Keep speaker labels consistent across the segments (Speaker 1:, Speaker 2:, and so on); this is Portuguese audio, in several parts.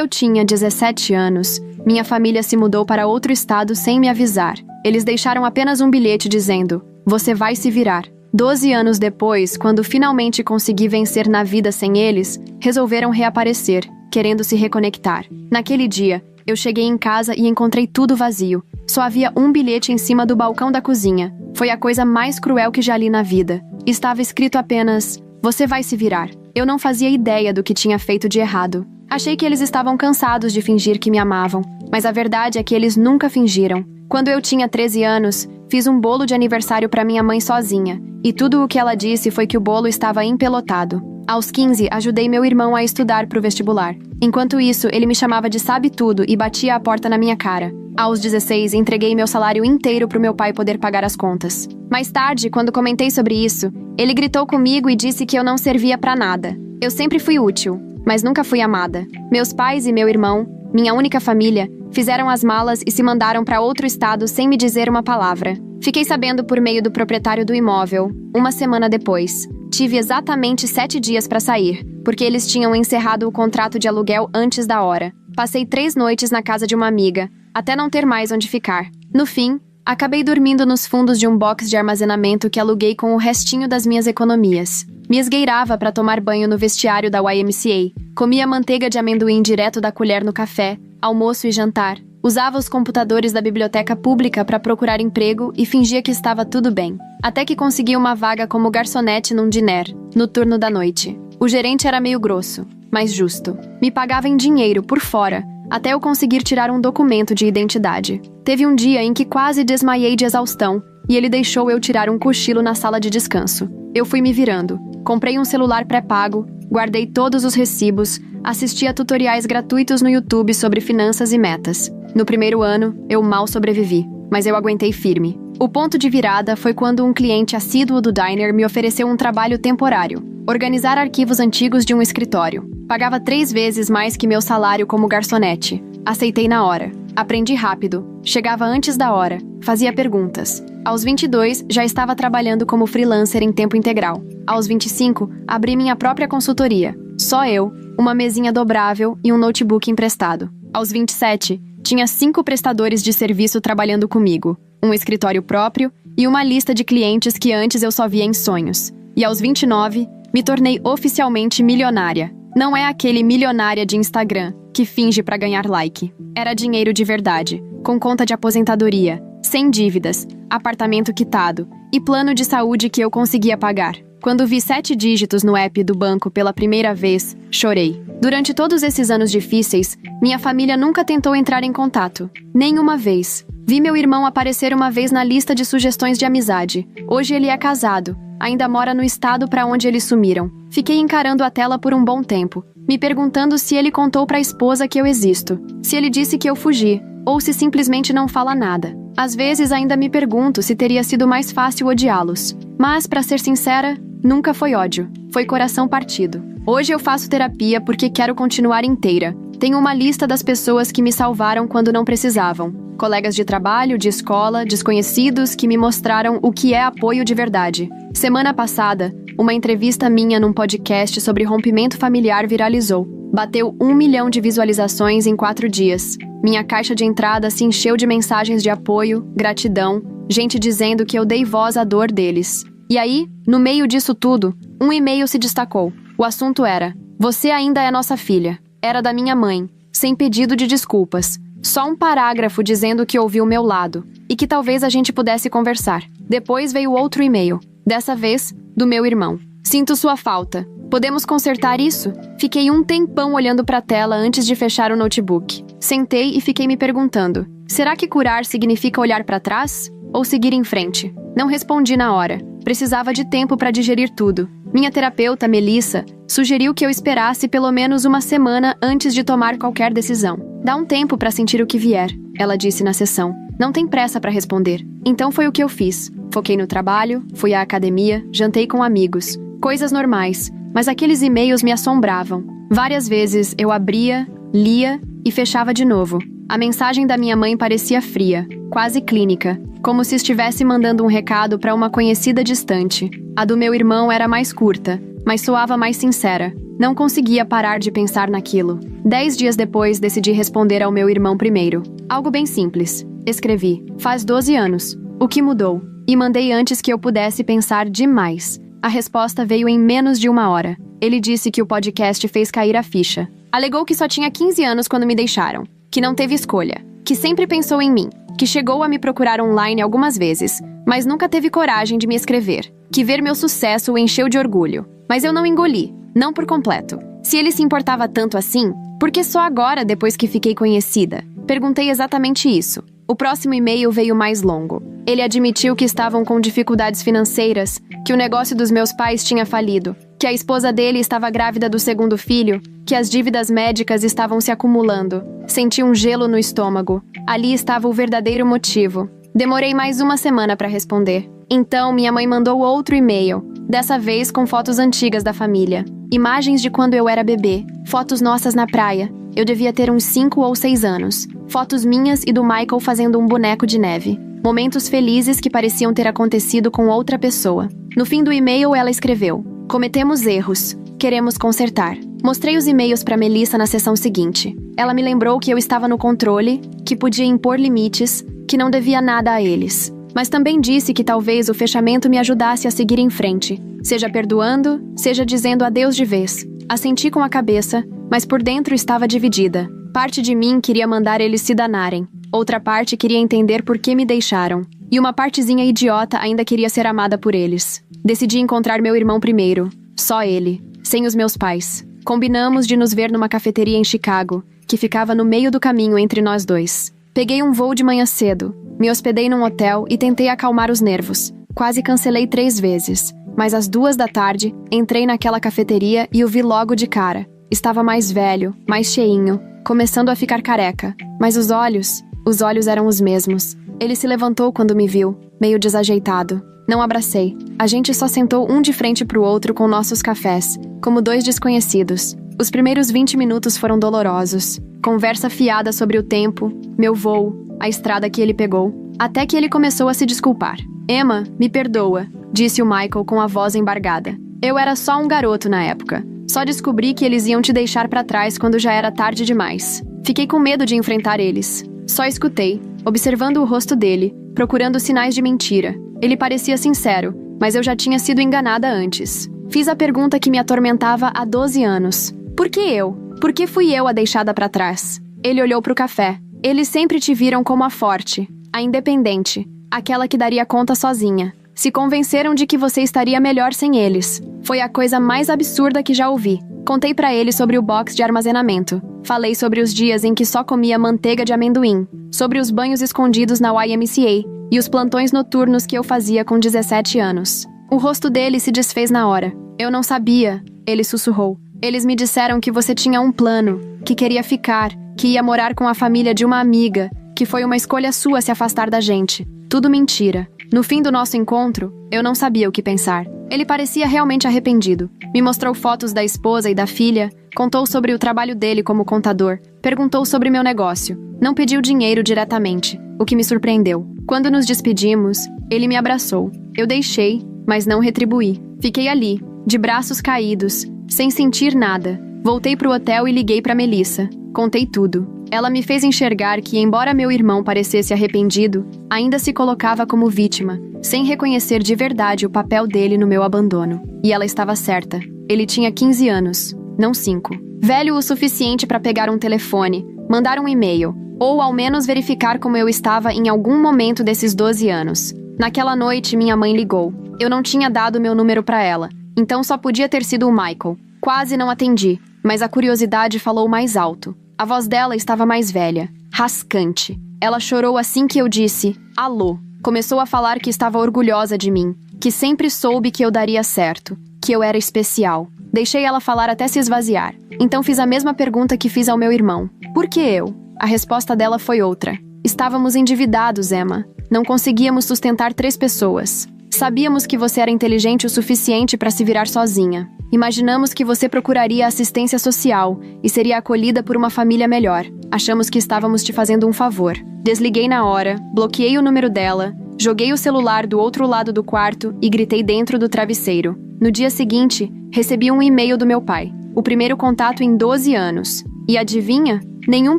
Speaker 1: Eu tinha 17 anos, minha família se mudou para outro estado sem me avisar. Eles deixaram apenas um bilhete dizendo: "Você vai se virar." 12 anos depois, quando finalmente consegui vencer na vida sem eles, resolveram reaparecer, querendo se reconectar. Naquele dia, eu cheguei em casa e encontrei tudo vazio. Só havia um bilhete em cima do balcão da cozinha. Foi a coisa mais cruel que já li na vida. Estava escrito apenas: "Você vai se virar." Eu não fazia ideia do que tinha feito de errado. Achei que eles estavam cansados de fingir que me amavam, mas a verdade é que eles nunca fingiram. Quando eu tinha 13 anos, fiz um bolo de aniversário para minha mãe sozinha, e tudo o que ela disse foi que o bolo estava empelotado. Aos 15, ajudei meu irmão a estudar para o vestibular. Enquanto isso, ele me chamava de sabe-tudo e batia a porta na minha cara. Aos 16, entreguei meu salário inteiro para o meu pai poder pagar as contas. Mais tarde, quando comentei sobre isso, ele gritou comigo e disse que eu não servia para nada. Eu sempre fui útil, mas nunca fui amada. Meus pais e meu irmão, minha única família, fizeram as malas e se mandaram para outro estado sem me dizer uma palavra. Fiquei sabendo por meio do proprietário do imóvel, uma semana depois. Tive exatamente 7 dias para sair, porque eles tinham encerrado o contrato de aluguel antes da hora. Passei 3 noites na casa de uma amiga, até não ter mais onde ficar. No fim, acabei dormindo nos fundos de um box de armazenamento que aluguei com o restinho das minhas economias. Me esgueirava para tomar banho no vestiário da YMCA, comia manteiga de amendoim direto da colher no café, almoço e jantar, usava os computadores da biblioteca pública para procurar emprego e fingia que estava tudo bem. Até que consegui uma vaga como garçonete num diner, no turno da noite. O gerente era meio grosso, mas justo. Me pagava em dinheiro, por fora, até eu conseguir tirar um documento de identidade. Teve um dia em que quase desmaiei de exaustão, e ele deixou eu tirar um cochilo na sala de descanso. Eu fui me virando. Comprei um celular pré-pago, guardei todos os recibos, assisti a tutoriais gratuitos no YouTube sobre finanças e metas. No primeiro ano, eu mal sobrevivi, mas eu aguentei firme. O ponto de virada foi quando um cliente assíduo do diner me ofereceu um trabalho temporário: organizar arquivos antigos de um escritório. Pagava 3 vezes mais que meu salário como garçonete. Aceitei na hora. Aprendi rápido. Chegava antes da hora. Fazia perguntas. Aos 22, já estava trabalhando como freelancer em tempo integral. Aos 25, abri minha própria consultoria. Só eu, uma mesinha dobrável e um notebook emprestado. Aos 27, tinha 5 prestadores de serviço trabalhando comigo, um escritório próprio e uma lista de clientes que antes eu só via em sonhos. E aos 29, me tornei oficialmente milionária. Não é aquele milionária de Instagram que finge para ganhar like. Era dinheiro de verdade, com conta de aposentadoria, sem dívidas, apartamento quitado e plano de saúde que eu conseguia pagar. Quando vi 7 dígitos no app do banco pela primeira vez, chorei. Durante todos esses anos difíceis, minha família nunca tentou entrar em contato. Nenhuma vez. Vi meu irmão aparecer uma vez na lista de sugestões de amizade. Hoje ele é casado. Ainda mora no estado para onde eles sumiram. Fiquei encarando a tela por um bom tempo, me perguntando se ele contou para a esposa que eu existo, se ele disse que eu fugi, ou se simplesmente não fala nada. Às vezes ainda me pergunto se teria sido mais fácil odiá-los. Mas, para ser sincera, nunca foi ódio. Foi coração partido. Hoje eu faço terapia porque quero continuar inteira. Tenho uma lista das pessoas que me salvaram quando não precisavam. Colegas de trabalho, de escola, desconhecidos que me mostraram o que é apoio de verdade. Semana passada, uma entrevista minha num podcast sobre rompimento familiar viralizou. Bateu 1 milhão de visualizações em 4 dias. Minha caixa de entrada se encheu de mensagens de apoio, gratidão, gente dizendo que eu dei voz à dor deles. E aí, no meio disso tudo, um e-mail se destacou. O assunto era: "Você ainda é nossa filha." Era da minha mãe, sem pedido de desculpas. Só um parágrafo dizendo que ouviu o meu lado e que talvez a gente pudesse conversar. Depois veio outro e-mail, dessa vez do meu irmão. "Sinto sua falta. Podemos consertar isso?" Fiquei um tempão olhando para a tela antes de fechar o notebook. Sentei e fiquei me perguntando: será que curar significa olhar para trás? Ou seguir em frente? Não respondi na hora. Precisava de tempo para digerir tudo. Minha terapeuta, Melissa, sugeriu que eu esperasse pelo menos uma semana antes de tomar qualquer decisão. "Dá um tempo para sentir o que vier", ela disse na sessão. "Não tem pressa para responder." Então foi o que eu fiz. Foquei no trabalho, fui à academia, jantei com amigos. Coisas normais, mas aqueles e-mails me assombravam. Várias vezes eu abria, lia e fechava de novo. A mensagem da minha mãe parecia fria, quase clínica, como se estivesse mandando um recado para uma conhecida distante. A do meu irmão era mais curta, mas soava mais sincera. Não conseguia parar de pensar naquilo. 10 dias depois, decidi responder ao meu irmão primeiro. Algo bem simples. Escrevi: faz 12 anos. O que mudou? E mandei antes que eu pudesse pensar demais. A resposta veio em menos de 1 hora. Ele disse que o podcast fez cair a ficha. Alegou que só tinha 15 anos quando me deixaram, que não teve escolha, que sempre pensou em mim, que chegou a me procurar online algumas vezes, mas nunca teve coragem de me escrever, que ver meu sucesso o encheu de orgulho. Mas eu não engoli, não por completo. Se ele se importava tanto assim, por que só agora, depois que fiquei conhecida? Perguntei exatamente isso. O próximo e-mail veio mais longo. Ele admitiu que estavam com dificuldades financeiras, que o negócio dos meus pais tinha falido, que a esposa dele estava grávida do segundo filho, que as dívidas médicas estavam se acumulando. Senti um gelo no estômago. Ali estava o verdadeiro motivo. Demorei mais 1 semana para responder. Então, minha mãe mandou outro e-mail, dessa vez com fotos antigas da família. Imagens de quando eu era bebê, fotos nossas na praia. Eu devia ter uns 5 ou 6 anos. Fotos minhas e do Michael fazendo um boneco de neve. Momentos felizes que pareciam ter acontecido com outra pessoa. No fim do e-mail, ela escreveu: cometemos erros. Queremos consertar. Mostrei os e-mails para Melissa na sessão seguinte. Ela me lembrou que eu estava no controle, que podia impor limites, que não devia nada a eles. Mas também disse que talvez o fechamento me ajudasse a seguir em frente, seja perdoando, seja dizendo adeus de vez. Assenti com a cabeça, mas por dentro estava dividida. Parte de mim queria mandar eles se danarem. Outra parte queria entender por que me deixaram. E uma partezinha idiota ainda queria ser amada por eles. Decidi encontrar meu irmão primeiro. Só ele. Sem os meus pais. Combinamos de nos ver numa cafeteria em Chicago, que ficava no meio do caminho entre nós dois. Peguei um voo de manhã cedo. Me hospedei num hotel e tentei acalmar os nervos. Quase cancelei 3 vezes. Mas às 2 da tarde, entrei naquela cafeteria e o vi logo de cara. Estava mais velho, mais cheinho, começando a ficar careca. Mas os olhos eram os mesmos. Ele se levantou quando me viu, meio desajeitado. Não abracei. A gente só sentou um de frente pro outro com nossos cafés, como 2 desconhecidos. Os primeiros 20 minutos foram dolorosos. Conversa fiada sobre o tempo, meu voo, a estrada que ele pegou. Até que ele começou a se desculpar. Emma, me perdoa, disse o Michael com a voz embargada. Eu era só um garoto na época. Só descobri que eles iam te deixar pra trás quando já era tarde demais. Fiquei com medo de enfrentar eles. Só escutei, observando o rosto dele, procurando sinais de mentira. Ele parecia sincero, mas eu já tinha sido enganada antes. Fiz a pergunta que me atormentava há 12 anos. Por que eu? Por que fui eu a deixada pra trás? Ele olhou pro café. Eles sempre te viram como a forte, a independente, aquela que daria conta sozinha. Se convenceram de que você estaria melhor sem eles. Foi a coisa mais absurda que já ouvi. Contei pra ele sobre o box de armazenamento. Falei sobre os dias em que só comia manteiga de amendoim, sobre os banhos escondidos na YMCA e os plantões noturnos que eu fazia com 17 anos. O rosto dele se desfez na hora. Eu não sabia, ele sussurrou. Eles me disseram que você tinha um plano, que queria ficar, que ia morar com a família de uma amiga, que foi uma escolha sua se afastar da gente. Tudo mentira. No fim do nosso encontro, eu não sabia o que pensar. Ele parecia realmente arrependido. Me mostrou fotos da esposa e da filha, contou sobre o trabalho dele como contador, perguntou sobre meu negócio. Não pediu dinheiro diretamente, o que me surpreendeu. Quando nos despedimos, ele me abraçou. Eu deixei, mas não retribuí. Fiquei ali, de braços caídos, sem sentir nada. Voltei pro hotel e liguei pra Melissa. Contei tudo. Ela me fez enxergar que, embora meu irmão parecesse arrependido, ainda se colocava como vítima, sem reconhecer de verdade o papel dele no meu abandono. E ela estava certa. Ele tinha 15 anos, não 5. Velho o suficiente para pegar um telefone, mandar um e-mail, ou ao menos verificar como eu estava em algum momento desses 12 anos. Naquela noite, minha mãe ligou. Eu não tinha dado meu número para ela, então só podia ter sido o Michael. Quase não atendi, mas a curiosidade falou mais alto. A voz dela estava mais velha, rascante. Ela chorou assim que eu disse, alô. Começou a falar que estava orgulhosa de mim, que sempre soube que eu daria certo, que eu era especial. Deixei ela falar até se esvaziar. Então fiz a mesma pergunta que fiz ao meu irmão. Por que eu? A resposta dela foi outra. Estávamos endividados, Emma. Não conseguíamos sustentar 3 pessoas. Sabíamos que você era inteligente o suficiente para se virar sozinha. Imaginamos que você procuraria assistência social e seria acolhida por uma família melhor. Achamos que estávamos te fazendo um favor. Desliguei na hora, bloqueei o número dela, joguei o celular do outro lado do quarto e gritei dentro do travesseiro. No dia seguinte, recebi um e-mail do meu pai. o primeiro contato em 12 anos. E adivinha? Nenhum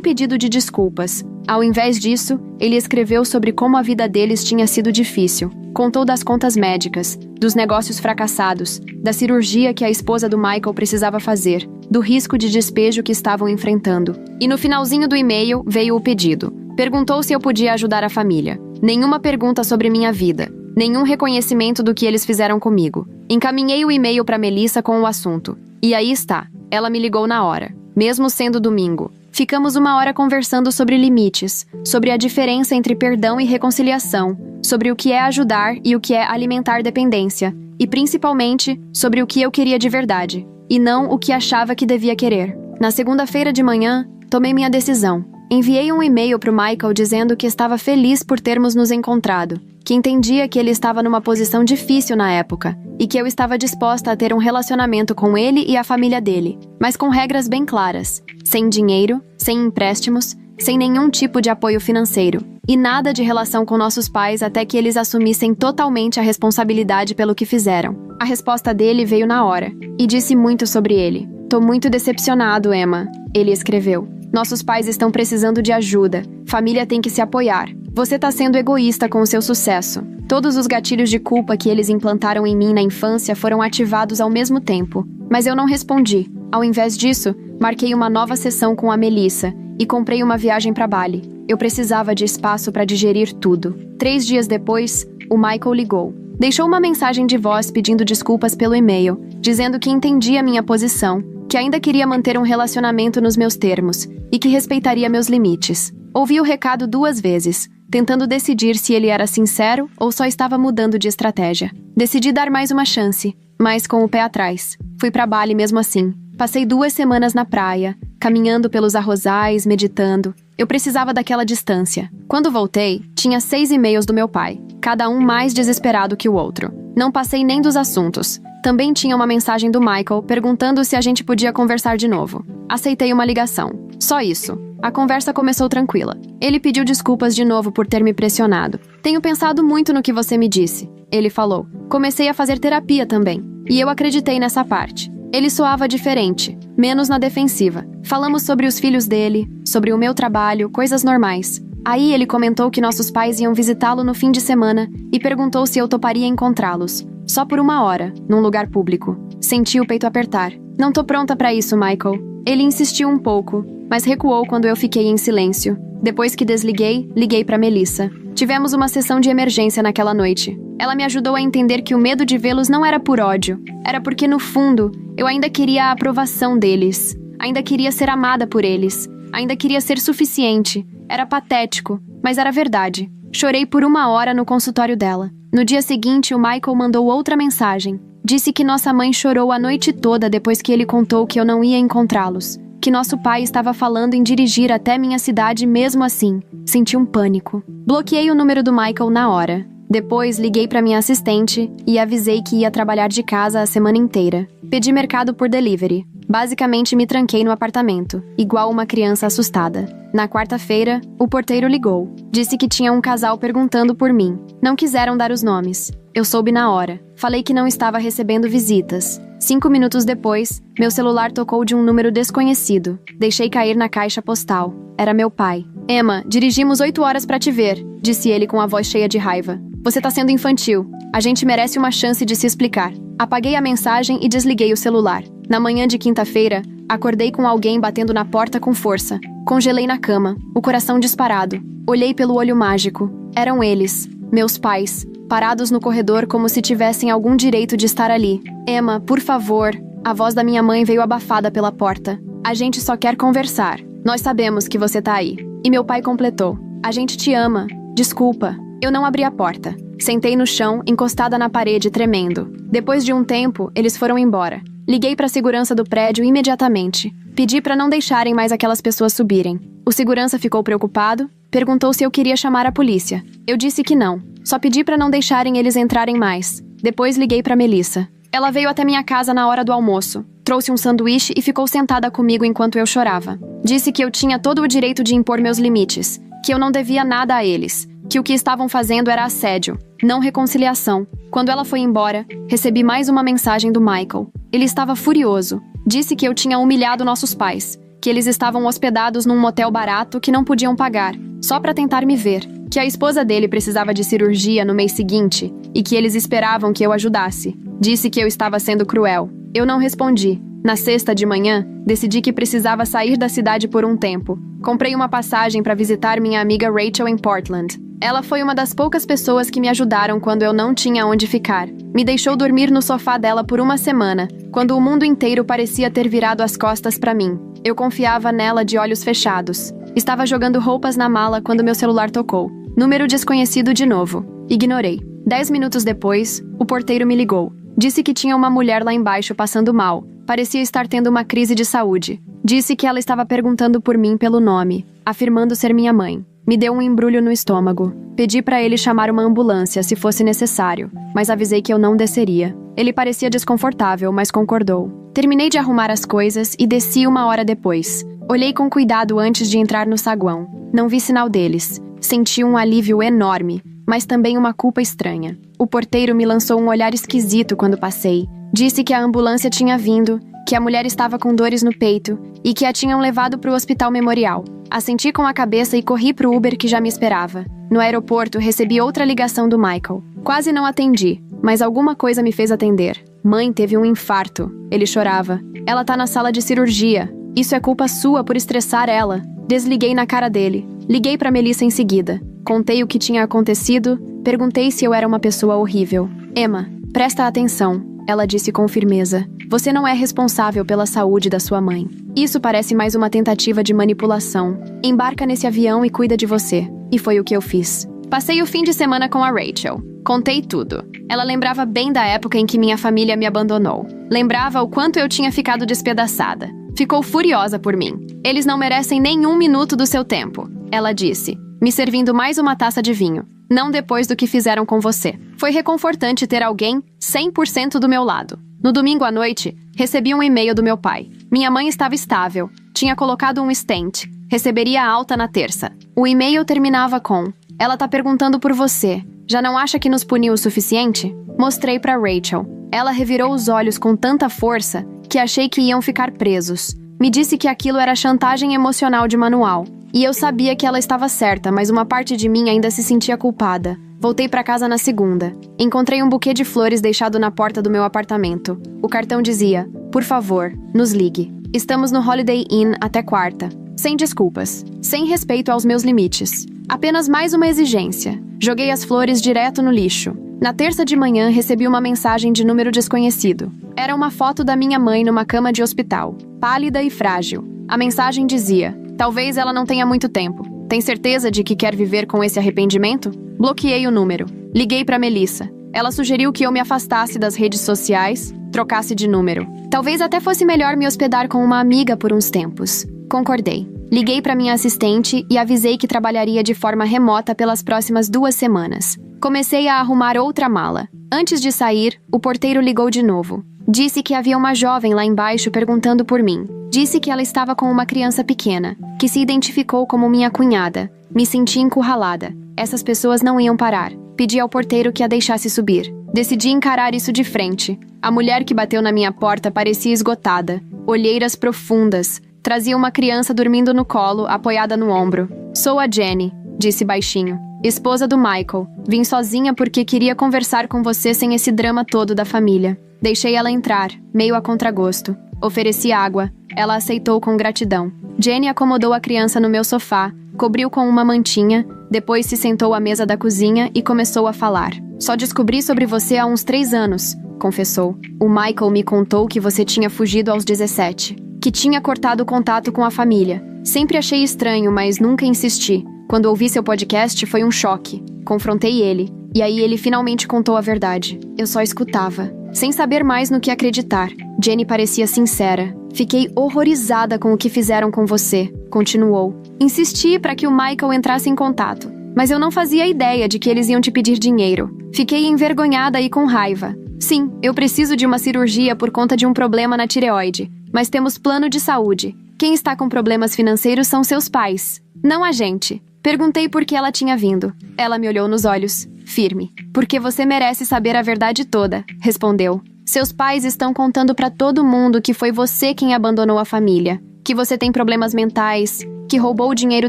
Speaker 1: pedido de desculpas. Ao invés disso, ele escreveu sobre como a vida deles tinha sido difícil. Contou das contas médicas, dos negócios fracassados, da cirurgia que a esposa do Michael precisava fazer, do risco de despejo que estavam enfrentando. E no finalzinho do e-mail veio o pedido. Perguntou se eu podia ajudar a família. Nenhuma pergunta sobre minha vida. Nenhum reconhecimento do que eles fizeram comigo. Encaminhei o e-mail para Melissa com o assunto. E aí está. Ela me ligou na hora. Mesmo sendo domingo. Ficamos uma hora conversando sobre limites, sobre a diferença entre perdão e reconciliação, sobre o que é ajudar e o que é alimentar dependência, e principalmente sobre o que eu queria de verdade, e não o que achava que devia querer. Na segunda-feira de manhã, tomei minha decisão. Enviei um e-mail para o Michael dizendo que estava feliz por termos nos encontrado, que entendia que ele estava numa posição difícil na época, e que eu estava disposta a ter um relacionamento com ele e a família dele, mas com regras bem claras, sem dinheiro, sem empréstimos, sem nenhum tipo de apoio financeiro, e nada de relação com nossos pais até que eles assumissem totalmente a responsabilidade pelo que fizeram. A resposta dele veio na hora, e disse muito sobre ele. "Tô muito decepcionado, Emma", ele escreveu. "Nossos pais estão precisando de ajuda. Família tem que se apoiar. Você tá sendo egoísta com o seu sucesso. Todos os gatilhos de culpa que eles implantaram em mim na infância foram ativados ao mesmo tempo. Mas eu não respondi. Ao invés disso, marquei uma nova sessão com a Melissa e comprei uma viagem para Bali. Eu precisava de espaço para digerir tudo. 3 dias depois, o Michael ligou. Deixou uma mensagem de voz pedindo desculpas pelo e-mail, dizendo que entendia minha posição, que ainda queria manter um relacionamento nos meus termos e que respeitaria meus limites. Ouvi o recado 2 vezes, tentando decidir se ele era sincero ou só estava mudando de estratégia. Decidi dar mais uma chance, mas com o pé atrás. Fui para Bali mesmo assim. Passei 2 semanas na praia, caminhando pelos arrozais, meditando. Eu precisava daquela distância. Quando voltei, tinha 6 e-mails do meu pai, cada um mais desesperado que o outro. Não passei nem dos assuntos. Também tinha uma mensagem do Michael perguntando se a gente podia conversar de novo. Aceitei uma ligação. Só isso. A conversa começou tranquila. Ele pediu desculpas de novo por ter me pressionado. "Tenho pensado muito no que você me disse", ele falou. "Comecei a fazer terapia também. E eu acreditei nessa parte." Ele soava diferente, menos na defensiva. Falamos sobre os filhos dele, sobre o meu trabalho, coisas normais. Aí ele comentou que nossos pais iam visitá-lo no fim de semana e perguntou se eu toparia encontrá-los. Só por 1 hora, num lugar público. Senti o peito apertar. "Não tô pronta pra isso, Michael." Ele insistiu um pouco, mas recuou quando eu fiquei em silêncio. Depois que desliguei, liguei pra Melissa. Tivemos uma sessão de emergência naquela noite. Ela me ajudou a entender que o medo de vê-los não era por ódio. Era porque, no fundo, eu ainda queria a aprovação deles. Ainda queria ser amada por eles. Ainda queria ser suficiente. Era patético, mas era verdade. Chorei por 1 hora no consultório dela. No dia seguinte, o Michael mandou outra mensagem. Disse que nossa mãe chorou a noite toda depois que ele contou que eu não ia encontrá-los. Que nosso pai estava falando em dirigir até minha cidade mesmo assim. Senti um pânico. Bloqueei o número do Michael na hora. Depois, liguei para minha assistente e avisei que ia trabalhar de casa a semana inteira. Pedi mercado por delivery. Basicamente, me tranquei no apartamento, igual uma criança assustada. Na quarta-feira, o porteiro ligou. Disse que tinha um casal perguntando por mim. Não quiseram dar os nomes. Eu soube na hora. Falei que não estava recebendo visitas. 5 minutos depois, meu celular tocou de um número desconhecido. Deixei cair na caixa postal. Era meu pai. "Emma, dirigimos 8 horas para te ver", disse ele com a voz cheia de raiva. "Você tá sendo infantil. A gente merece uma chance de se explicar." Apaguei a mensagem e desliguei o celular. Na manhã de quinta-feira, acordei com alguém batendo na porta com força. Congelei na cama, o coração disparado. Olhei pelo olho mágico. Eram eles, meus pais, parados no corredor como se tivessem algum direito de estar ali. "Emma, por favor." A voz da minha mãe veio abafada pela porta. "A gente só quer conversar. Nós sabemos que você tá aí." E meu pai completou. "A gente te ama. Desculpa." Eu não abri a porta. Sentei no chão, encostada na parede, tremendo. Depois de um tempo, eles foram embora. Liguei para a segurança do prédio imediatamente. Pedi para não deixarem mais aquelas pessoas subirem. O segurança ficou preocupado, perguntou se eu queria chamar a polícia. Eu disse que não. Só pedi para não deixarem eles entrarem mais. Depois liguei para Melissa. Ela veio até minha casa na hora do almoço. Trouxe um sanduíche e ficou sentada comigo enquanto eu chorava. Disse que eu tinha todo o direito de impor meus limites, que eu não devia nada a eles, que o que estavam fazendo era assédio, não reconciliação. Quando ela foi embora, recebi mais uma mensagem do Michael. Ele estava furioso. Disse que eu tinha humilhado nossos pais, que eles estavam hospedados num motel barato que não podiam pagar, só para tentar me ver, que a esposa dele precisava de cirurgia no mês seguinte e que eles esperavam que eu ajudasse. Disse que eu estava sendo cruel. Eu não respondi. Na sexta de manhã, decidi que precisava sair da cidade por um tempo. Comprei uma passagem para visitar minha amiga Rachel em Portland. Ela foi uma das poucas pessoas que me ajudaram quando eu não tinha onde ficar. Me deixou dormir no sofá dela por uma semana, quando o mundo inteiro parecia ter virado as costas para mim. Eu confiava nela de olhos fechados. Estava jogando roupas na mala quando meu celular tocou. Número desconhecido de novo. Ignorei. 10 minutos depois, o porteiro me ligou. Disse que tinha uma mulher lá embaixo passando mal. Parecia estar tendo uma crise de saúde. Disse que ela estava perguntando por mim pelo nome, afirmando ser minha mãe. Me deu um embrulho no estômago. Pedi para ele chamar uma ambulância se fosse necessário, mas avisei que eu não desceria. Ele parecia desconfortável, mas concordou. Terminei de arrumar as coisas e desci uma hora depois. Olhei com cuidado antes de entrar no saguão. Não vi sinal deles. Senti um alívio enorme, mas também uma culpa estranha. O porteiro me lançou um olhar esquisito quando passei. Disse que a ambulância tinha vindo, que a mulher estava com dores no peito e que a tinham levado para o hospital memorial. Assenti com a cabeça e corri para o Uber que já me esperava. No aeroporto, recebi outra ligação do Michael. Quase não atendi, mas alguma coisa me fez atender. Mãe teve um infarto. Ele chorava. Ela tá na sala de cirurgia. Isso é culpa sua por estressar ela. Desliguei na cara dele. Liguei para Melissa em seguida. Contei o que tinha acontecido. Perguntei se eu era uma pessoa horrível. Emma, presta atenção. Ela disse com firmeza. Você não é responsável pela saúde da sua mãe. Isso parece mais uma tentativa de manipulação. Embarca nesse avião e cuida de você. E foi o que eu fiz. Passei o fim de semana com a Rachel. Contei tudo. Ela lembrava bem da época em que minha família me abandonou. Lembrava o quanto eu tinha ficado despedaçada. Ficou furiosa por mim. Eles não merecem nenhum minuto do seu tempo, ela disse, me servindo mais uma taça de vinho. Não depois do que fizeram com você. Foi reconfortante ter alguém 100% do meu lado. No domingo à noite, recebi um e-mail do meu pai. Minha mãe estava estável. Tinha colocado um stent. Receberia alta na terça. O e-mail terminava com: ela tá perguntando por você. Já não acha que nos puniu o suficiente? Mostrei para Rachel. Ela revirou os olhos com tanta força que achei que iam ficar presos. Me disse que aquilo era chantagem emocional de manual. E eu sabia que ela estava certa, mas uma parte de mim ainda se sentia culpada. Voltei para casa na segunda. Encontrei um buquê de flores deixado na porta do meu apartamento. O cartão dizia: por favor, nos ligue. Estamos no Holiday Inn até quarta. Sem desculpas. Sem respeito aos meus limites. Apenas mais uma exigência. Joguei as flores direto no lixo. Na terça de manhã, recebi uma mensagem de número desconhecido. Era uma foto da minha mãe numa cama de hospital, pálida e frágil. A mensagem dizia: talvez ela não tenha muito tempo. Tem certeza de que quer viver com esse arrependimento? Bloqueei o número. Liguei para Melissa. Ela sugeriu que eu me afastasse das redes sociais, trocasse de número. Talvez até fosse melhor me hospedar com uma amiga por uns tempos. Concordei. Liguei para minha assistente e avisei que trabalharia de forma remota pelas próximas 2 semanas. Comecei a arrumar outra mala. Antes de sair, o porteiro ligou de novo. Disse que havia uma jovem lá embaixo perguntando por mim. Disse que ela estava com uma criança pequena, que se identificou como minha cunhada. Me senti encurralada. Essas pessoas não iam parar. Pedi ao porteiro que a deixasse subir. Decidi encarar isso de frente. A mulher que bateu na minha porta parecia esgotada. Olheiras profundas. Trazia uma criança dormindo no colo, apoiada no ombro. Sou a Jenny, disse baixinho. Esposa do Michael. Vim sozinha porque queria conversar com você sem esse drama todo da família. Deixei ela entrar, meio a contragosto. Ofereci água. Ela aceitou com gratidão. Jenny acomodou a criança no meu sofá, cobriu com uma mantinha, depois se sentou à mesa da cozinha e começou a falar. Só descobri sobre você há uns 3 anos, confessou. O Michael me contou que você tinha fugido aos 17, que tinha cortado o contato com a família. Sempre achei estranho, mas nunca insisti. Quando ouvi seu podcast, foi um choque. Confrontei ele, e aí ele finalmente contou a verdade. Eu só escutava, sem saber mais no que acreditar. Jenny parecia sincera. Fiquei horrorizada com o que fizeram com você, continuou. Insisti para que o Michael entrasse em contato, mas eu não fazia ideia de que eles iam te pedir dinheiro. Fiquei envergonhada e com raiva. Sim, eu preciso de uma cirurgia por conta de um problema na tireoide, mas temos plano de saúde. Quem está com problemas financeiros são seus pais, não a gente. Perguntei por que ela tinha vindo. Ela me olhou nos olhos, firme. Porque você merece saber a verdade toda, respondeu. Seus pais estão contando pra todo mundo que foi você quem abandonou a família, que você tem problemas mentais, que roubou o dinheiro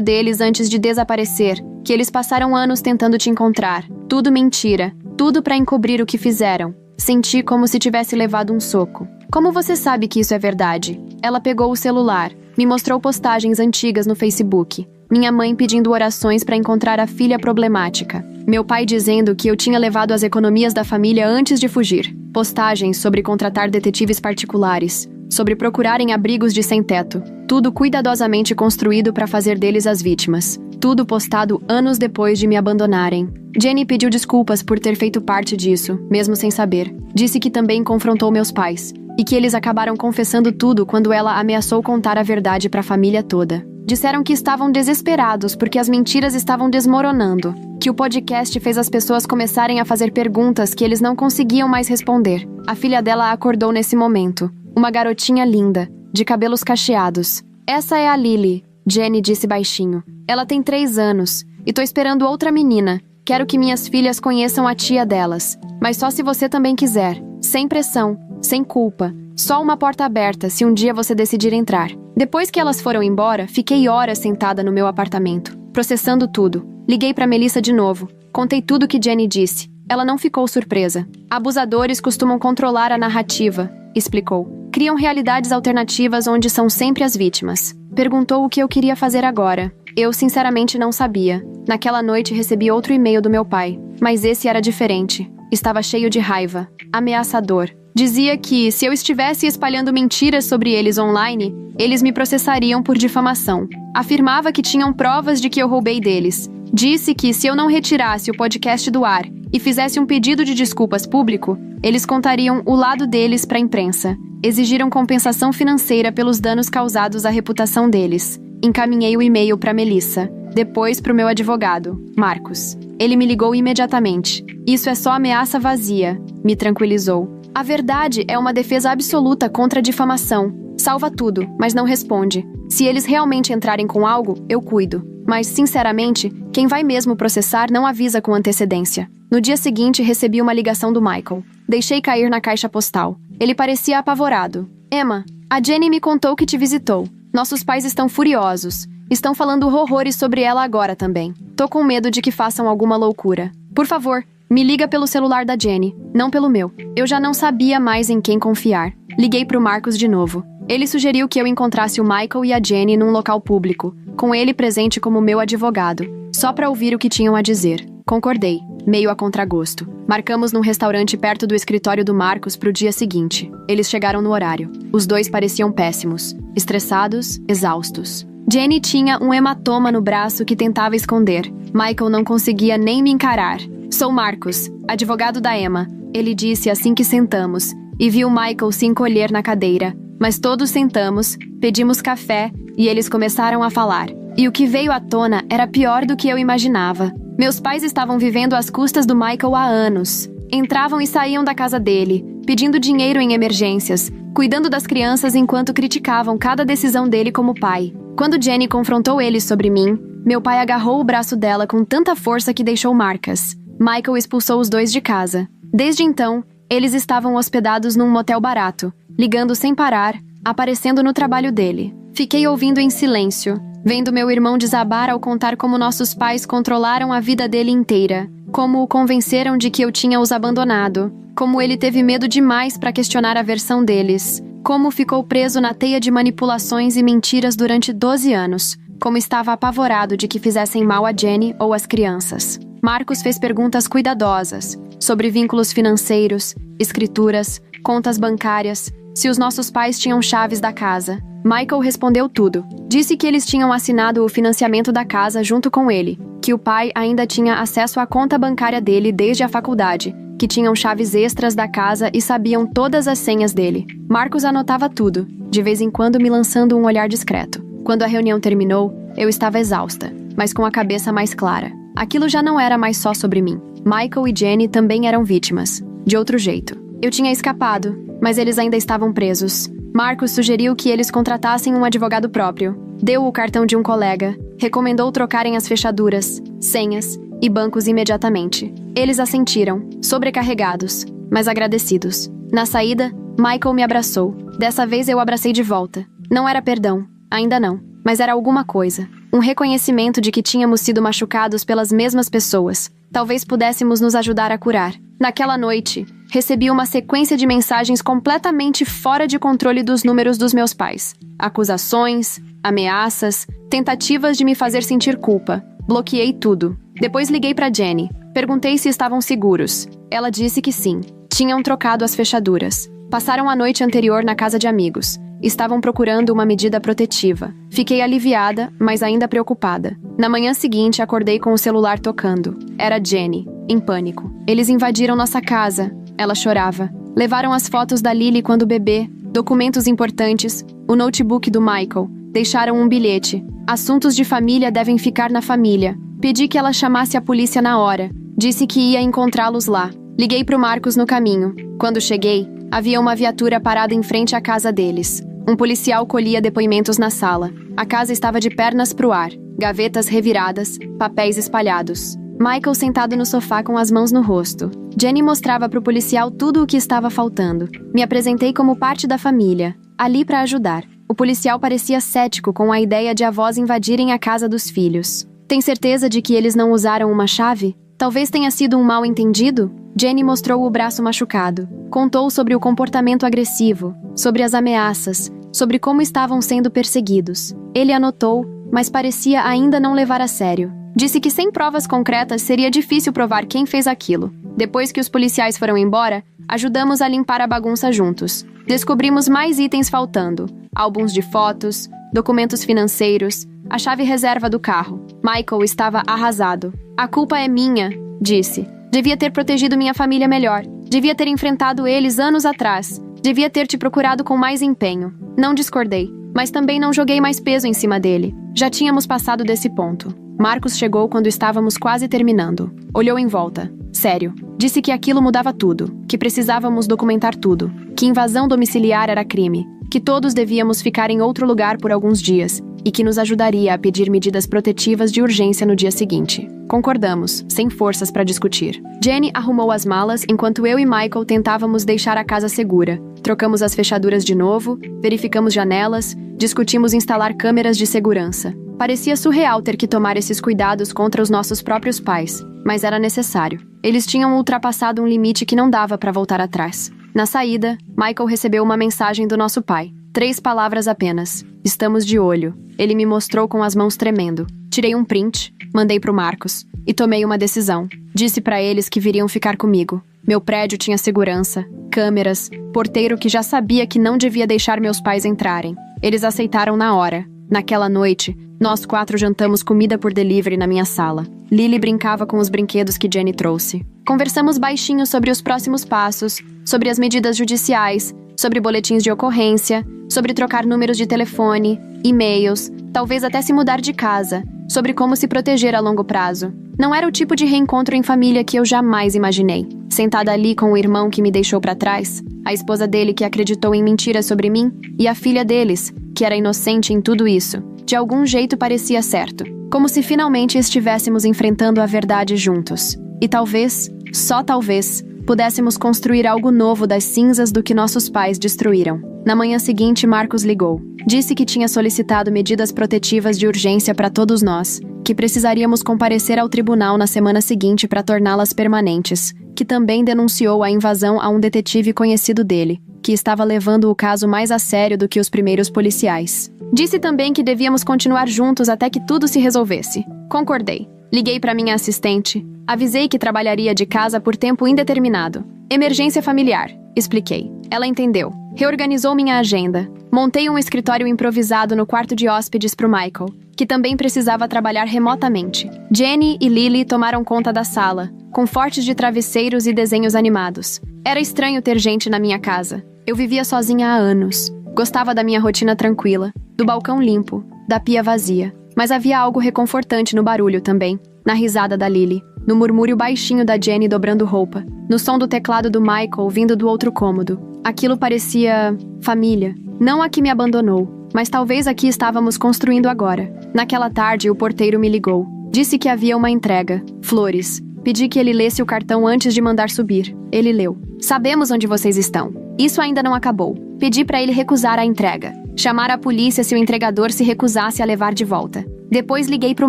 Speaker 1: deles antes de desaparecer, que eles passaram anos tentando te encontrar. Tudo mentira, tudo pra encobrir o que fizeram. Senti como se tivesse levado um soco. Como você sabe que isso é verdade? Ela pegou o celular, me mostrou postagens antigas no Facebook. Minha mãe pedindo orações para encontrar a filha problemática. Meu pai dizendo que eu tinha levado as economias da família antes de fugir. Postagens sobre contratar detetives particulares, sobre procurarem abrigos de sem-teto. Tudo cuidadosamente construído para fazer deles as vítimas. Tudo postado anos depois de me abandonarem. Jenny pediu desculpas por ter feito parte disso, mesmo sem saber. Disse que também confrontou meus pais, e que eles acabaram confessando tudo quando ela ameaçou contar a verdade para a família toda. Disseram que estavam desesperados porque as mentiras estavam desmoronando, que o podcast fez as pessoas começarem a fazer perguntas que eles não conseguiam mais responder. A filha dela acordou nesse momento, uma garotinha linda, de cabelos cacheados. Essa é a Lily, Jenny disse baixinho. Ela tem 3 anos, e tô esperando outra menina. Quero que minhas filhas conheçam a tia delas, mas só se você também quiser, sem pressão, sem culpa, só uma porta aberta se um dia você decidir entrar. Depois que elas foram embora, fiquei horas sentada no meu apartamento, processando tudo. Liguei pra Melissa de novo, contei tudo que Jenny disse. Ela não ficou surpresa. Abusadores costumam controlar a narrativa, explicou. Criam realidades alternativas onde são sempre as vítimas. Perguntou o que eu queria fazer agora. Eu, sinceramente, não sabia. Naquela noite recebi outro e-mail do meu pai, mas esse era diferente. Estava cheio de raiva, ameaçador. Dizia que, se eu estivesse espalhando mentiras sobre eles online, eles me processariam por difamação. Afirmava que tinham provas de que eu roubei deles. Disse que, se eu não retirasse o podcast do ar e fizesse um pedido de desculpas público, eles contariam o lado deles para a imprensa. Exigiram compensação financeira pelos danos causados à reputação deles. Encaminhei o e-mail para Melissa, depois para o meu advogado, Marcos. Ele me ligou imediatamente. Isso é só ameaça vazia, me tranquilizou. A verdade é uma defesa absoluta contra a difamação. Salva tudo, mas não responde. Se eles realmente entrarem com algo, eu cuido. Mas, sinceramente, quem vai mesmo processar não avisa com antecedência. No dia seguinte, recebi uma ligação do Michael. Deixei cair na caixa postal. Ele parecia apavorado. Emma, a Jenny me contou que te visitou. Nossos pais estão furiosos. Estão falando horrores sobre ela agora também. Tô com medo de que façam alguma loucura. Por favor, me liga pelo celular da Jenny, não pelo meu. Eu já não sabia mais em quem confiar. Liguei pro Marcos de novo. Ele sugeriu que eu encontrasse o Michael e a Jenny num local público, com ele presente como meu advogado, só pra ouvir o que tinham a dizer. Concordei, meio a contragosto. Marcamos num restaurante perto do escritório do Marcos pro dia seguinte. Eles chegaram no horário. Os dois pareciam péssimos, estressados, exaustos. Jenny tinha um hematoma no braço que tentava esconder. Michael não conseguia nem me encarar. Sou Marcos, advogado da Emma, ele disse assim que sentamos, e viu Michael se encolher na cadeira. Mas todos sentamos, pedimos café, e eles começaram a falar. E o que veio à tona era pior do que eu imaginava. Meus pais estavam vivendo às custas do Michael há anos. Entravam e saíam da casa dele, pedindo dinheiro em emergências, cuidando das crianças enquanto criticavam cada decisão dele como pai. Quando Jenny confrontou eles sobre mim, meu pai agarrou o braço dela com tanta força que deixou marcas. Michael expulsou os dois de casa. Desde então, eles estavam hospedados num motel barato, ligando sem parar, aparecendo no trabalho dele. Fiquei ouvindo em silêncio, vendo meu irmão desabar ao contar como nossos pais controlaram a vida dele inteira, como o convenceram de que eu tinha os abandonado, como ele teve medo demais para questionar a versão deles, como ficou preso na teia de manipulações e mentiras durante 12 anos, como estava apavorado de que fizessem mal a Jenny ou às crianças. Marcos fez perguntas cuidadosas sobre vínculos financeiros, escrituras, contas bancárias, se os nossos pais tinham chaves da casa. Michael respondeu tudo. Disse que eles tinham assinado o financiamento da casa junto com ele, que o pai ainda tinha acesso à conta bancária dele desde a faculdade, que tinham chaves extras da casa e sabiam todas as senhas dele. Marcos anotava tudo, de vez em quando me lançando um olhar discreto. Quando a reunião terminou, eu estava exausta, mas com a cabeça mais clara. Aquilo já não era mais só sobre mim. Michael e Jenny também eram vítimas, de outro jeito. Eu tinha escapado, mas eles ainda estavam presos. Marcos sugeriu que eles contratassem um advogado próprio. Deu o cartão de um colega, recomendou trocarem as fechaduras, senhas e bancos imediatamente. Eles assentiram, sobrecarregados, mas agradecidos. Na saída, Michael me abraçou. Dessa vez eu abracei de volta. Não era perdão, ainda não, mas era alguma coisa. Um reconhecimento de que tínhamos sido machucados pelas mesmas pessoas. Talvez pudéssemos nos ajudar a curar. Naquela noite, recebi uma sequência de mensagens completamente fora de controle dos números dos meus pais. Acusações, ameaças, tentativas de me fazer sentir culpa. Bloqueei tudo. Depois liguei para Jenny. Perguntei se estavam seguros. Ela disse que sim. Tinham trocado as fechaduras. Passaram a noite anterior na casa de amigos. Estavam procurando uma medida protetiva. Fiquei aliviada, mas ainda preocupada. Na manhã seguinte, acordei com o celular tocando. Era Jenny, em pânico. Eles invadiram nossa casa. Ela chorava. Levaram as fotos da Lily quando bebê, documentos importantes, o notebook do Michael. Deixaram um bilhete. Assuntos de família devem ficar na família. Pedi que ela chamasse a polícia na hora. Disse que ia encontrá-los lá. Liguei pro Marcos no caminho. Quando cheguei, havia uma viatura parada em frente à casa deles. Um policial colhia depoimentos na sala. A casa estava de pernas pro ar. Gavetas reviradas, papéis espalhados. Michael sentado no sofá com as mãos no rosto. Jenny mostrava pro policial tudo o que estava faltando. Me apresentei como parte da família, ali para ajudar. O policial parecia cético com a ideia de avós invadirem a casa dos filhos. Tem certeza de que eles não usaram uma chave? Talvez tenha sido um mal-entendido? Jenny mostrou o braço machucado. Contou sobre o comportamento agressivo, sobre as ameaças, sobre como estavam sendo perseguidos. Ele anotou, mas parecia ainda não levar a sério. Disse que sem provas concretas seria difícil provar quem fez aquilo. Depois que os policiais foram embora, ajudamos a limpar a bagunça juntos. Descobrimos mais itens faltando. Álbuns de fotos, documentos financeiros, a chave reserva do carro. Michael estava arrasado. A culpa é minha, disse. Devia ter protegido minha família melhor. Devia ter enfrentado eles anos atrás. Devia ter te procurado com mais empenho. Não discordei, mas também não joguei mais peso em cima dele. Já tínhamos passado desse ponto. Marcos chegou quando estávamos quase terminando. Olhou em volta. Sério. Disse que aquilo mudava tudo. Que precisávamos documentar tudo. Que invasão domiciliar era crime. Que todos devíamos ficar em outro lugar por alguns dias. E que nos ajudaria a pedir medidas protetivas de urgência no dia seguinte. Concordamos, sem forças para discutir. Jenny arrumou as malas enquanto eu e Michael tentávamos deixar a casa segura. Trocamos as fechaduras de novo, verificamos janelas, discutimos instalar câmeras de segurança. Parecia surreal ter que tomar esses cuidados contra os nossos próprios pais, mas era necessário. Eles tinham ultrapassado um limite que não dava para voltar atrás. Na saída, Michael recebeu uma mensagem do nosso pai. 3 palavras apenas. Estamos de olho. Ele me mostrou com as mãos tremendo. Tirei um print, mandei pro Marcos e tomei uma decisão. Disse para eles que viriam ficar comigo. Meu prédio tinha segurança, câmeras, porteiro que já sabia que não devia deixar meus pais entrarem. Eles aceitaram na hora. Naquela noite, nós 4 jantamos comida por delivery na minha sala. Lily brincava com os brinquedos que Jenny trouxe. Conversamos baixinho sobre os próximos passos, sobre as medidas judiciais, sobre boletins de ocorrência, sobre trocar números de telefone, e-mails, talvez até se mudar de casa, sobre como se proteger a longo prazo. Não era o tipo de reencontro em família que eu jamais imaginei. Sentada ali com o irmão que me deixou para trás, a esposa dele que acreditou em mentiras sobre mim e a filha deles, que era inocente em tudo isso. De algum jeito parecia certo. Como se finalmente estivéssemos enfrentando a verdade juntos. E talvez, só talvez, pudéssemos construir algo novo das cinzas do que nossos pais destruíram. Na manhã seguinte, Marcos ligou. Disse que tinha solicitado medidas protetivas de urgência para todos nós, que precisaríamos comparecer ao tribunal na semana seguinte para torná-las permanentes, que também denunciou a invasão a um detetive conhecido dele, que estava levando o caso mais a sério do que os primeiros policiais. Disse também que devíamos continuar juntos até que tudo se resolvesse. Concordei. Liguei para minha assistente. Avisei que trabalharia de casa por tempo indeterminado. Emergência familiar, expliquei. Ela entendeu. Reorganizou minha agenda. Montei um escritório improvisado no quarto de hóspedes para o Michael, que também precisava trabalhar remotamente. Jenny e Lily tomaram conta da sala, com fortes de travesseiros e desenhos animados. Era estranho ter gente na minha casa. Eu vivia sozinha há anos. Gostava da minha rotina tranquila, do balcão limpo, da pia vazia. Mas havia algo reconfortante no barulho também, na risada da Lily, no murmúrio baixinho da Jenny dobrando roupa, no som do teclado do Michael vindo do outro cômodo. Aquilo parecia família. Não a que me abandonou, mas talvez a que estávamos construindo agora. Naquela tarde, o porteiro me ligou. Disse que havia uma entrega, flores. Pedi que ele lesse o cartão antes de mandar subir. Ele leu. Sabemos onde vocês estão. Isso ainda não acabou. Pedi para ele recusar a entrega. Chamar a polícia se o entregador se recusasse a levar de volta. Depois liguei para o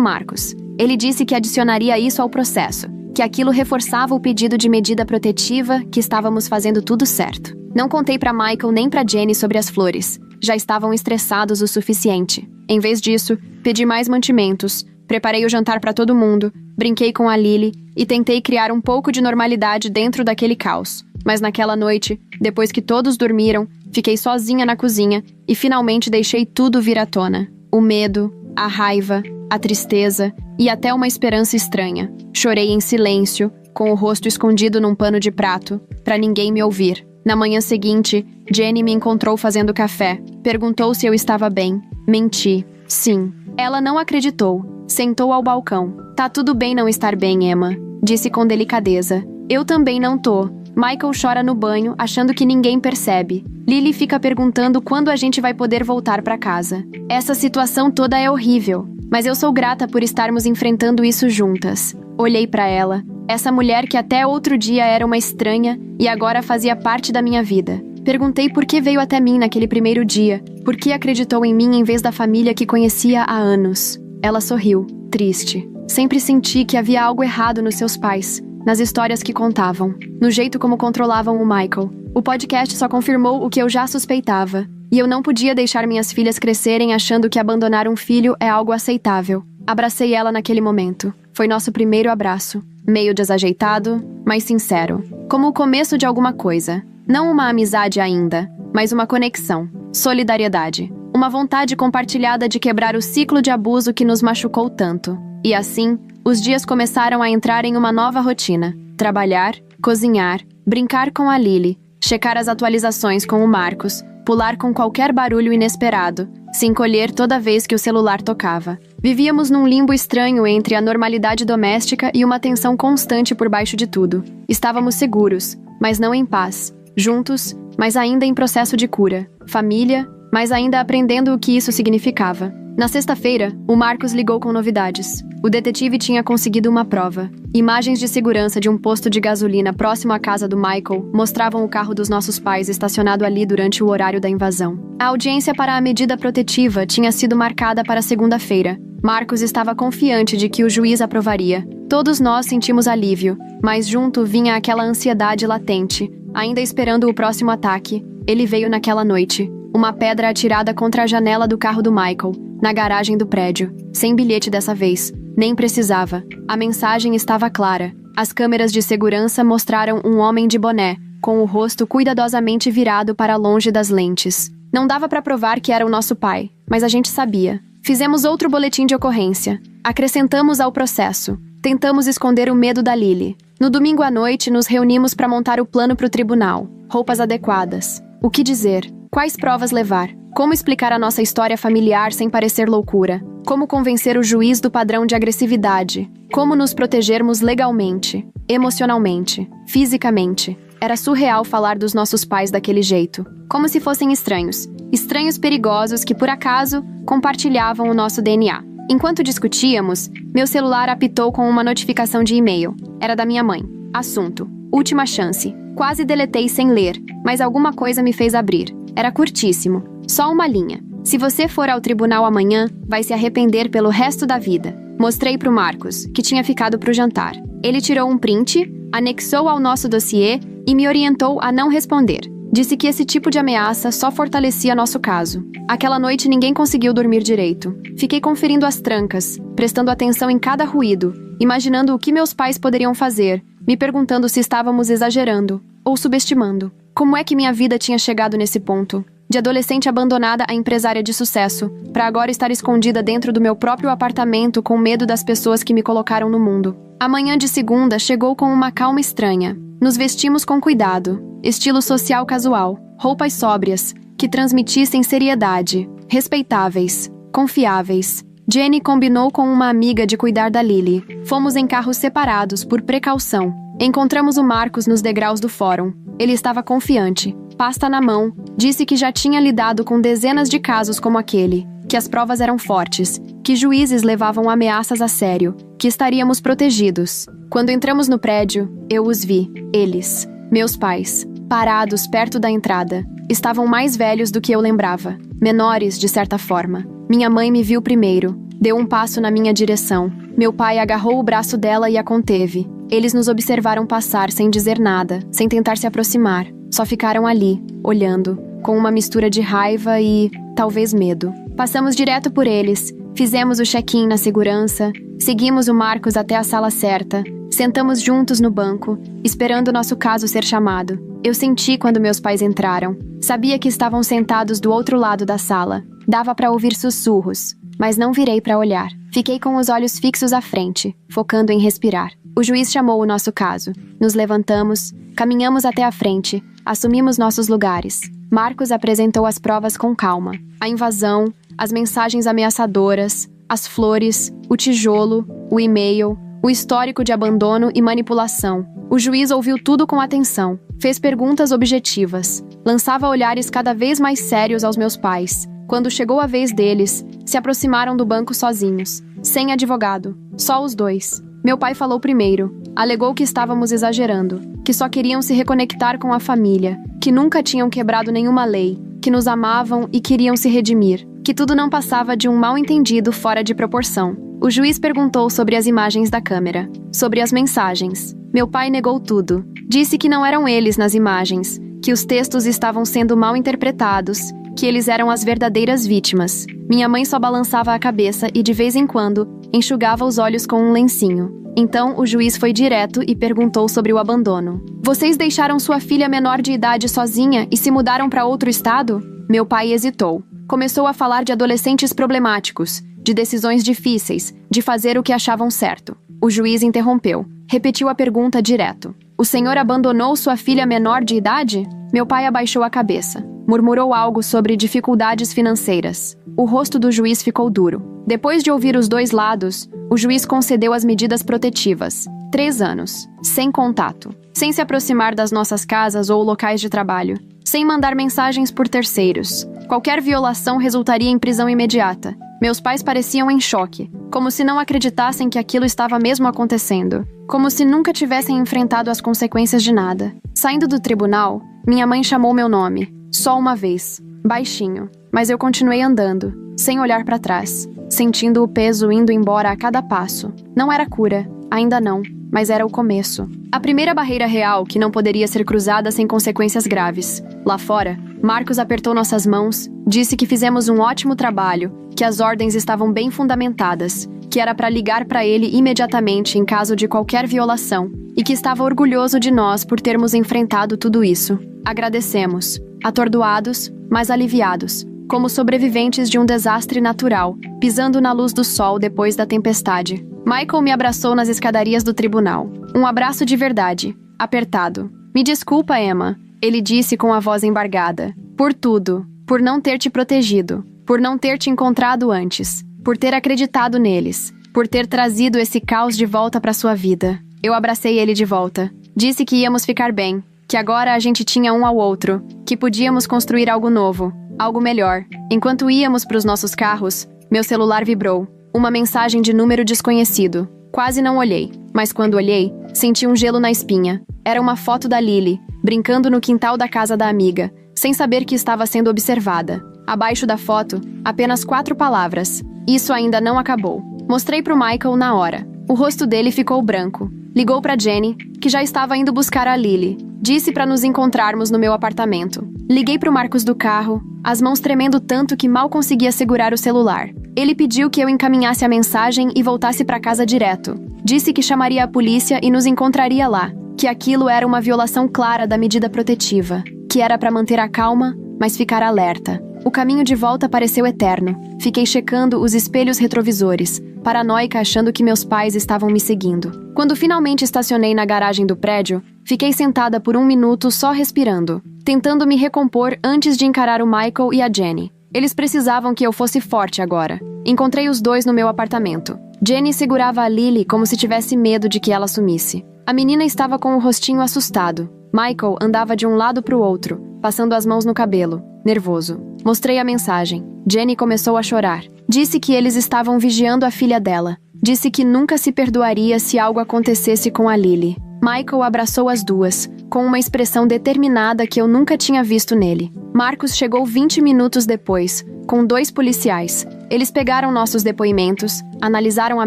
Speaker 1: Marcos. Ele disse que adicionaria isso ao processo, que aquilo reforçava o pedido de medida protetiva, que estávamos fazendo tudo certo. Não contei para Michael nem para Jenny sobre as flores. Já estavam estressados o suficiente. Em vez disso, pedi mais mantimentos, preparei o jantar para todo mundo, brinquei com a Lily e tentei criar um pouco de normalidade dentro daquele caos. Mas naquela noite, depois que todos dormiram, fiquei sozinha na cozinha e finalmente deixei tudo vir à tona. O medo, a raiva, a tristeza e até uma esperança estranha. Chorei em silêncio, com o rosto escondido num pano de prato, para ninguém me ouvir. Na manhã seguinte, Jenny me encontrou fazendo café. Perguntou se eu estava bem. Menti. Sim. Ela não acreditou. Sentou ao balcão. Tá tudo bem não estar bem, Emma, disse com delicadeza. Eu também não tô. Michael chora no banho, achando que ninguém percebe. Lily fica perguntando quando a gente vai poder voltar para casa. Essa situação toda é horrível, mas eu sou grata por estarmos enfrentando isso juntas. Olhei para ela, essa mulher que até outro dia era uma estranha e agora fazia parte da minha vida. Perguntei por que veio até mim naquele primeiro dia, por que acreditou em mim em vez da família que conhecia há anos. Ela sorriu, triste. Sempre senti que havia algo errado nos seus pais, nas histórias que contavam, no jeito como controlavam o Michael. O podcast só confirmou o que eu já suspeitava, e eu não podia deixar minhas filhas crescerem achando que abandonar um filho é algo aceitável. Abracei ela naquele momento. Foi nosso primeiro abraço, meio desajeitado, mas sincero, como o começo de alguma coisa. Não uma amizade ainda, mas uma conexão, solidariedade, uma vontade compartilhada de quebrar o ciclo de abuso que nos machucou tanto. E assim, os dias começaram a entrar em uma nova rotina. Trabalhar, cozinhar, brincar com a Lily, checar as atualizações com o Marcos, pular com qualquer barulho inesperado, se encolher toda vez que o celular tocava. Vivíamos num limbo estranho entre a normalidade doméstica e uma tensão constante por baixo de tudo. Estávamos seguros, mas não em paz. Juntos, mas ainda em processo de cura. Família, mas ainda aprendendo o que isso significava. Na sexta-feira, o Marcos ligou com novidades. O detetive tinha conseguido uma prova. Imagens de segurança de um posto de gasolina próximo à casa do Michael mostravam o carro dos nossos pais estacionado ali durante o horário da invasão. A audiência para a medida protetiva tinha sido marcada para segunda-feira. Marcos estava confiante de que o juiz aprovaria. Todos nós sentimos alívio, mas junto vinha aquela ansiedade latente, ainda esperando o próximo ataque. Ele veio naquela noite. Uma pedra atirada contra a janela do carro do Michael, na garagem do prédio. Sem bilhete dessa vez. Nem precisava. A mensagem estava clara. As câmeras de segurança mostraram um homem de boné, com o rosto cuidadosamente virado para longe das lentes. Não dava para provar que era o nosso pai, mas a gente sabia. Fizemos outro boletim de ocorrência. Acrescentamos ao processo. Tentamos esconder o medo da Lily. No domingo à noite, nos reunimos para montar o plano para o tribunal. Roupas adequadas. O que dizer? Quais provas levar? Como explicar a nossa história familiar sem parecer loucura? Como convencer o juiz do padrão de agressividade? Como nos protegermos legalmente, emocionalmente, fisicamente? Era surreal falar dos nossos pais daquele jeito. Como se fossem estranhos. Estranhos perigosos que, por acaso, compartilhavam o nosso DNA. Enquanto discutíamos, meu celular apitou com uma notificação de e-mail. Era da minha mãe. Assunto: última chance. Quase deletei sem ler, mas alguma coisa me fez abrir. Era curtíssimo. Só uma linha. Se você for ao tribunal amanhã, vai se arrepender pelo resto da vida. Mostrei pro Marcos, que tinha ficado pro jantar. Ele tirou um print, anexou ao nosso dossiê e me orientou a não responder. Disse que esse tipo de ameaça só fortalecia nosso caso. Aquela noite ninguém conseguiu dormir direito. Fiquei conferindo as trancas, prestando atenção em cada ruído, imaginando o que meus pais poderiam fazer, me perguntando se estávamos exagerando ou subestimando. Como é que minha vida tinha chegado nesse ponto? De adolescente abandonada a empresária de sucesso, para agora estar escondida dentro do meu próprio apartamento com medo das pessoas que me colocaram no mundo. A manhã de segunda chegou com uma calma estranha. Nos vestimos com cuidado, estilo social casual, roupas sóbrias, que transmitissem seriedade, respeitáveis, confiáveis. Jenny combinou com uma amiga de cuidar da Lily. Fomos em carros separados, por precaução. Encontramos o Marcos nos degraus do fórum. Ele estava confiante, pasta na mão, disse que já tinha lidado com dezenas de casos como aquele, que as provas eram fortes, que juízes levavam ameaças a sério, que estaríamos protegidos. Quando entramos no prédio, eu os vi, eles, meus pais. parados perto da entrada. Estavam mais velhos do que eu lembrava, menores, de certa forma. Minha mãe me viu primeiro, deu um passo na minha direção. Meu pai agarrou o braço dela e a conteve. Eles nos observaram passar sem dizer nada, sem tentar se aproximar. Só ficaram ali, olhando, com uma mistura de raiva e, talvez, medo. Passamos direto por eles, fizemos o check-in na segurança, seguimos o Marcos até a sala certa, sentamos juntos no banco, esperando nosso caso ser chamado. Eu senti quando meus pais entraram. Sabia que estavam sentados do outro lado da sala. Dava para ouvir sussurros, mas não virei para olhar. Fiquei com os olhos fixos à frente, focando em respirar. O juiz chamou o nosso caso. Nos levantamos, caminhamos até a frente, assumimos nossos lugares. Marcos apresentou as provas com calma. A invasão, as mensagens ameaçadoras, as flores, o tijolo, o e-mail, o histórico de abandono e manipulação. O juiz ouviu tudo com atenção, fez perguntas objetivas, lançava olhares cada vez mais sérios aos meus pais. Quando chegou a vez deles, se aproximaram do banco sozinhos, sem advogado, só os dois. Meu pai falou primeiro, alegou que estávamos exagerando, que só queriam se reconectar com a família, que nunca tinham quebrado nenhuma lei, que nos amavam e queriam se redimir, que tudo não passava de um mal-entendido fora de proporção. O juiz perguntou sobre as imagens da câmera, sobre as mensagens. Meu pai negou tudo. Disse que não eram eles nas imagens, que os textos estavam sendo mal interpretados, que eles eram as verdadeiras vítimas. Minha mãe só balançava a cabeça e, de vez em quando, enxugava os olhos com um lencinho. Então, o juiz foi direto e perguntou sobre o abandono. Vocês deixaram sua filha menor de idade sozinha e se mudaram para outro estado? Meu pai hesitou. Começou a falar de adolescentes problemáticos, de decisões difíceis, de fazer o que achavam certo. O juiz interrompeu. Repetiu a pergunta direto. O senhor abandonou sua filha menor de idade? Meu pai abaixou a cabeça. Murmurou algo sobre dificuldades financeiras. O rosto do juiz ficou duro. Depois de ouvir os dois lados, o juiz concedeu as medidas protetivas. 3 anos. Sem contato. Sem se aproximar das nossas casas ou locais de trabalho. Sem mandar mensagens por terceiros. Qualquer violação resultaria em prisão imediata. Meus pais pareciam em choque, como se não acreditassem que aquilo estava mesmo acontecendo. Como se nunca tivessem enfrentado as consequências de nada. Saindo do tribunal, minha mãe chamou meu nome. Só uma vez. Baixinho. Mas eu continuei andando, sem olhar para trás, sentindo o peso indo embora a cada passo. Não era cura, ainda não, mas era o começo. A primeira barreira real que não poderia ser cruzada sem consequências graves. Lá fora, Marcos apertou nossas mãos, disse que fizemos um ótimo trabalho, que as ordens estavam bem fundamentadas, que era para ligar para ele imediatamente em caso de qualquer violação, e que estava orgulhoso de nós por termos enfrentado tudo isso. Agradecemos, atordoados, mas aliviados, como sobreviventes de um desastre natural, pisando na luz do sol depois da tempestade. Michael me abraçou nas escadarias do tribunal. Um abraço de verdade, apertado. Me desculpa, Emma, ele disse com a voz embargada. Por tudo, por não ter te protegido, por não ter te encontrado antes, por ter acreditado neles, por ter trazido esse caos de volta para sua vida. Eu abracei ele de volta. Disse que íamos ficar bem, que agora a gente tinha um ao outro, que podíamos construir algo novo, algo melhor. Enquanto íamos para os nossos carros, meu celular vibrou. Uma mensagem de número desconhecido. Quase não olhei, mas quando olhei, senti um gelo na espinha. Era uma foto da Lily, brincando no quintal da casa da amiga, sem saber que estava sendo observada. Abaixo da foto, apenas 4 palavras. Isso ainda não acabou. Mostrei pro Michael na hora. O rosto dele ficou branco. Ligou pra Jenny, que já estava indo buscar a Lily. Disse para nos encontrarmos no meu apartamento. Liguei pro Marcos do carro, as mãos tremendo tanto que mal conseguia segurar o celular. Ele pediu que eu encaminhasse a mensagem e voltasse para casa direto. Disse que chamaria a polícia e nos encontraria lá, que aquilo era uma violação clara da medida protetiva, que era para manter a calma, mas ficar alerta. O caminho de volta pareceu eterno. Fiquei checando os espelhos retrovisores, paranoica achando que meus pais estavam me seguindo. Quando finalmente estacionei na garagem do prédio, fiquei sentada por 1 minuto só respirando, tentando me recompor antes de encarar o Michael e a Jenny. Eles precisavam que eu fosse forte agora. Encontrei os dois no meu apartamento. Jenny segurava a Lily como se tivesse medo de que ela sumisse. A menina estava com o rostinho assustado. Michael andava de um lado para o outro, passando as mãos no cabelo, nervoso. Mostrei a mensagem. Jenny começou a chorar. Disse que eles estavam vigiando a filha dela. Disse que nunca se perdoaria se algo acontecesse com a Lily. Michael abraçou as duas, com uma expressão determinada que eu nunca tinha visto nele. Marcos chegou 20 minutos depois, com 2 policiais. Eles pegaram nossos depoimentos, analisaram a